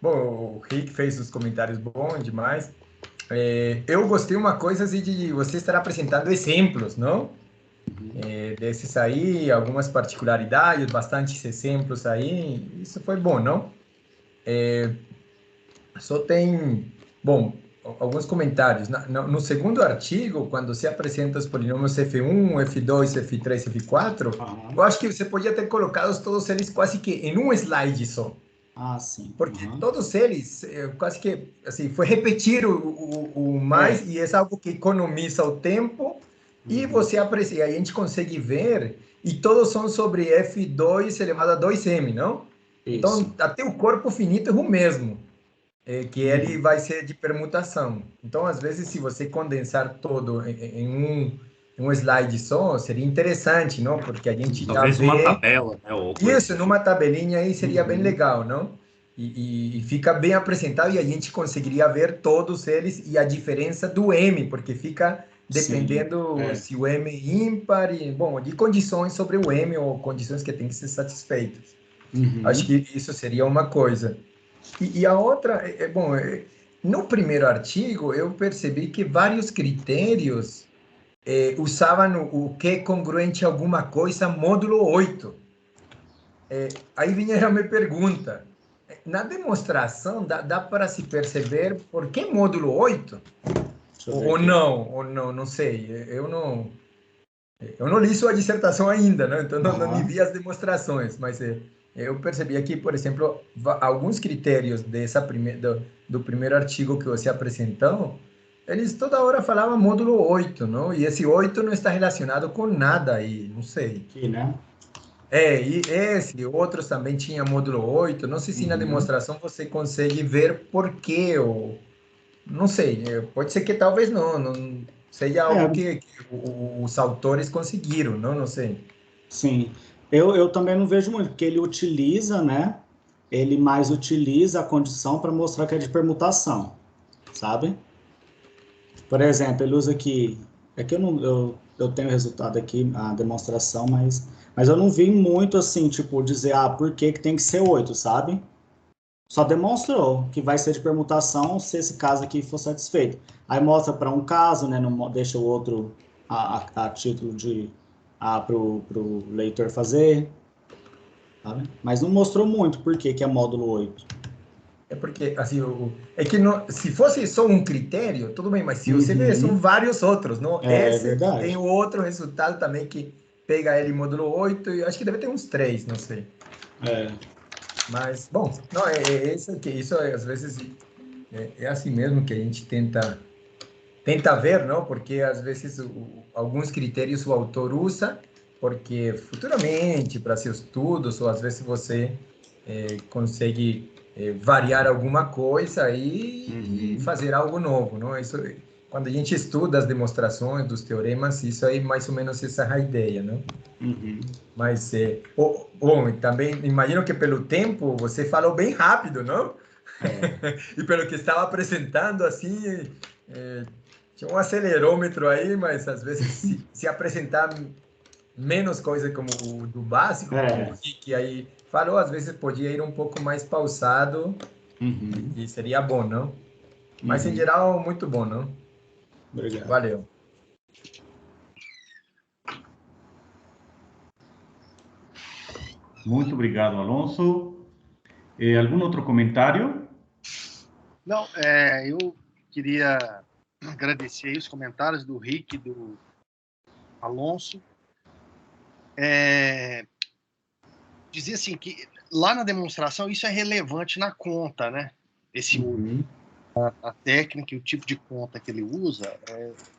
Bom, o Rick fez os comentários bons demais. Eu gostei uma coisa assim, de você estar apresentando exemplos, não? Desses aí, algumas particularidades, bastantes exemplos aí, isso foi bom, não? Só tem, bom, alguns comentários. No segundo artigo, quando você apresenta os polinômios F1, F2, F3, F4, eu acho que você podia ter colocado todos eles quase que em um slide só. Sim. Porque todos eles, quase que, assim, foi repetir o mais, e é algo que economiza o tempo, e você aprecia, a gente consegue ver, e todos são sobre F2 elevado a 2m, não? Isso. Então, até o corpo finito é o mesmo, que ele vai ser de permutação. Então, às vezes, se você condensar todo em um slide só, seria interessante, não? Porque a gente talvez uma tabela, né? Isso, numa tabelinha aí seria bem legal, não? E fica bem apresentado e a gente conseguiria ver todos eles e a diferença do M, porque fica dependendo se o M é ímpar, bom, de condições sobre o M ou condições que têm que ser satisfeitas. Acho que isso seria uma coisa. E a outra, bom, no primeiro artigo eu percebi que vários critérios usavam o que é congruente a alguma coisa, módulo 8. Aí vinha a minha pergunta. Na demonstração, dá para se perceber por que módulo 8? Ou não sei. Eu não li sua dissertação ainda, né? Então não me vi as demonstrações, mas eu percebi aqui, por exemplo, alguns critérios do primeiro artigo que você apresentou, eles toda hora falavam módulo 8, não? E esse 8 não está relacionado com nada aí, não sei. Aqui, né? E outros também tinham módulo 8, não sei se na demonstração você consegue ver por quê, ou não sei, pode ser que talvez não seja algo que os autores conseguiram, não sei. Sim, eu também não vejo muito, porque ele utiliza, né? Ele mais utiliza a condição para mostrar que é de permutação. sabe? Por exemplo, ele usa aqui, é que eu tenho o resultado aqui, a demonstração, mas eu não vi muito assim, tipo, dizer, por que que tem que ser 8, sabe? Só demonstrou que vai ser de permutação se esse caso aqui for satisfeito. Aí mostra para um caso, né? Não deixa o outro a título de para o leitor fazer, sabe? Mas não mostrou muito por que é módulo 8. É porque, assim, é que se fosse só um critério, tudo bem, mas se você vê, são vários outros, não? É Esse verdade. tem o outro resultado também que pega ele em módulo 8, e acho que deve ter uns 3, não sei. Mas, bom, não, isso às vezes é assim mesmo que a gente tenta ver, não? Porque às vezes alguns critérios o autor usa, porque futuramente, para seus estudos, ou às vezes você consegue variar alguma coisa e fazer algo novo, não? Isso, quando a gente estuda as demonstrações dos teoremas, isso aí mais ou menos essa é a ideia, não? Mas, bom, também imagino que pelo tempo você falou bem rápido, não? E pelo que estava apresentando, assim, tinha um acelerômetro aí, mas às vezes se apresentar menos coisa como o do básico, como o Rick aí falou, às vezes podia ir um pouco mais pausado e seria bom, não? Mas em geral, muito bom, não? Obrigado. Valeu. Muito obrigado, Alonso. Algum outro comentário? Não, eu queria agradecer aí os comentários do Rick e do Alonso. Dizer assim que lá na demonstração isso é relevante na conta, né? A técnica e o tipo de conta que ele usa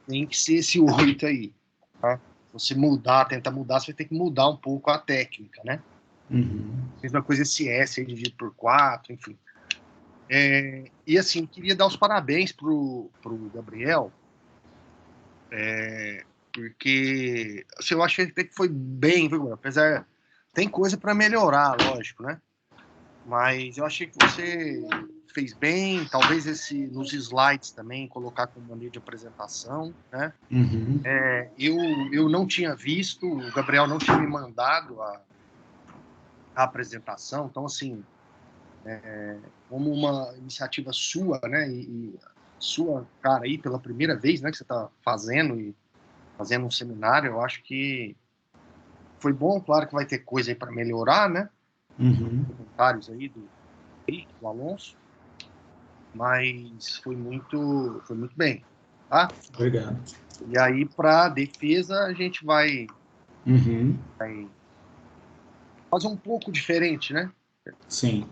tem que ser esse 8 aí, tá? Você tentar mudar, você vai ter que mudar um pouco a técnica, né? Mesma coisa esse S aí dividido por 4, enfim. E assim, queria dar os parabéns pro Gabriel, porque assim, eu acho que foi bem, viu? Apesar, tem coisa para melhorar, lógico, né? Mas eu achei que você fez bem, talvez nos slides também, colocar como maneira de apresentação, né? Eu não tinha visto, o Gabriel não tinha me mandado a apresentação, então, assim, como uma iniciativa sua, né, e sua cara aí pela primeira vez, né, que você está fazendo um seminário, eu acho que foi bom, claro que vai ter coisa aí para melhorar, né? Comentários aí do Alonso, mas foi muito bem, tá? Obrigado. E aí, para defesa, a gente vai fazer um pouco diferente, né? Sim.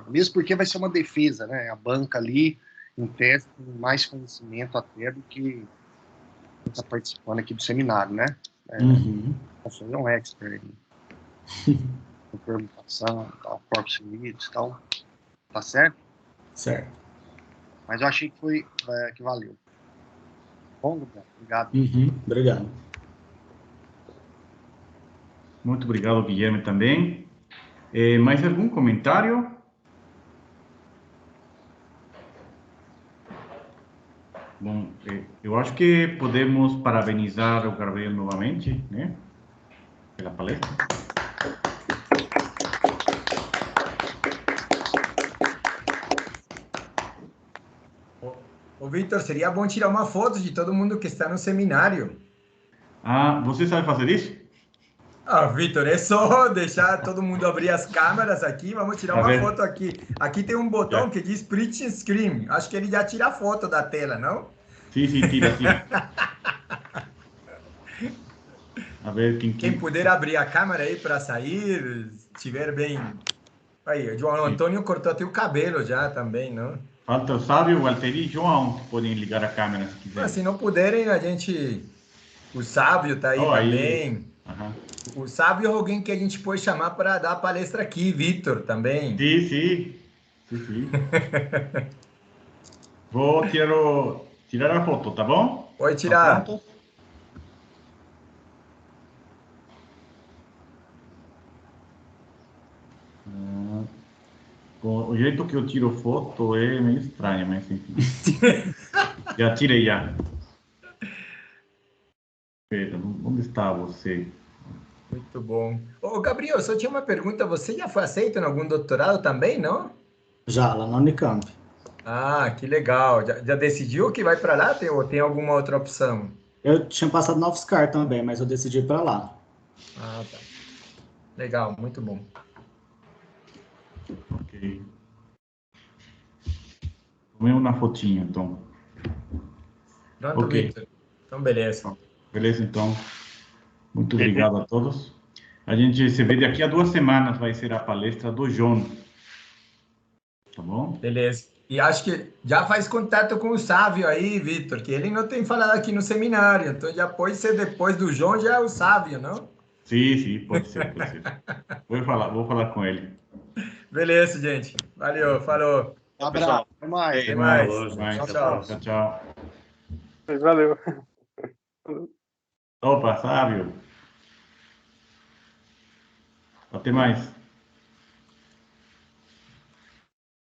Mesmo porque vai ser uma defesa, né? A banca ali, em tese, tem mais conhecimento até do que está participando aqui do seminário, né? Você é um expert em permutação, tal, corpus unidos e tal. Tá certo? Certo. Mas eu achei que valeu. Bom, Gabriel, obrigado. Obrigado. Muito obrigado, Guilherme, também. Mais algum comentário? Bom, eu acho que podemos parabenizar o Gabriel novamente, né? Pela palestra. Ô, Vitor, seria bom tirar uma foto de todo mundo que está no seminário. Você sabe fazer isso? Vitor, é só deixar todo mundo abrir as câmeras aqui. Vamos tirar uma foto aqui. Aqui tem um botão que diz print screen. Acho que ele já tira a foto da tela, não? Sim, tira. A ver Quem puder abrir a câmera aí para sair, estiver bem. Aí, o João Antônio cortou até o cabelo já também, não? Falta o Sábio, o Walteri e João que podem ligar a câmera se quiserem. Mas se não puderem, a gente. O Sábio tá aí também. O Sábio é alguém que a gente pode chamar para dar a palestra aqui, Vitor também. Sim. Vou tirar a foto, tá bom? Pode tirar. Tá pronto? O jeito que eu tiro foto é meio estranho, mas enfim. Já tirei, já. Pedro, onde está você? Muito bom. Ô, Gabriel, só tinha uma pergunta. Você já foi aceito em algum doutorado também, não? Já, lá na Unicamp. Ah, que legal. Já decidiu que vai para lá ou tem alguma outra opção? Eu tinha passado na UFSCar também, mas eu decidi ir para lá. Ah, tá. Legal, muito bom. Ok. Tomei uma fotinha, então. Pronto, Ok. Victor. Então, beleza. Beleza, então. Muito obrigado a todos. A gente se vê daqui a 2 semanas, vai ser a palestra do João. Tá bom? Beleza. E acho que já faz contato com o Sávio aí, Victor, que ele não tem falado aqui no seminário. Então já pode ser depois do João, já é o Sávio, não? Sim, pode ser, pode ser. Vou falar com ele. Beleza, gente. Valeu, falou. Um abraço. Até mais. Até mais. Falou, gente. Mais. Até a Tchau. próxima. Tchau. Valeu. Opa, Sávio. Até mais.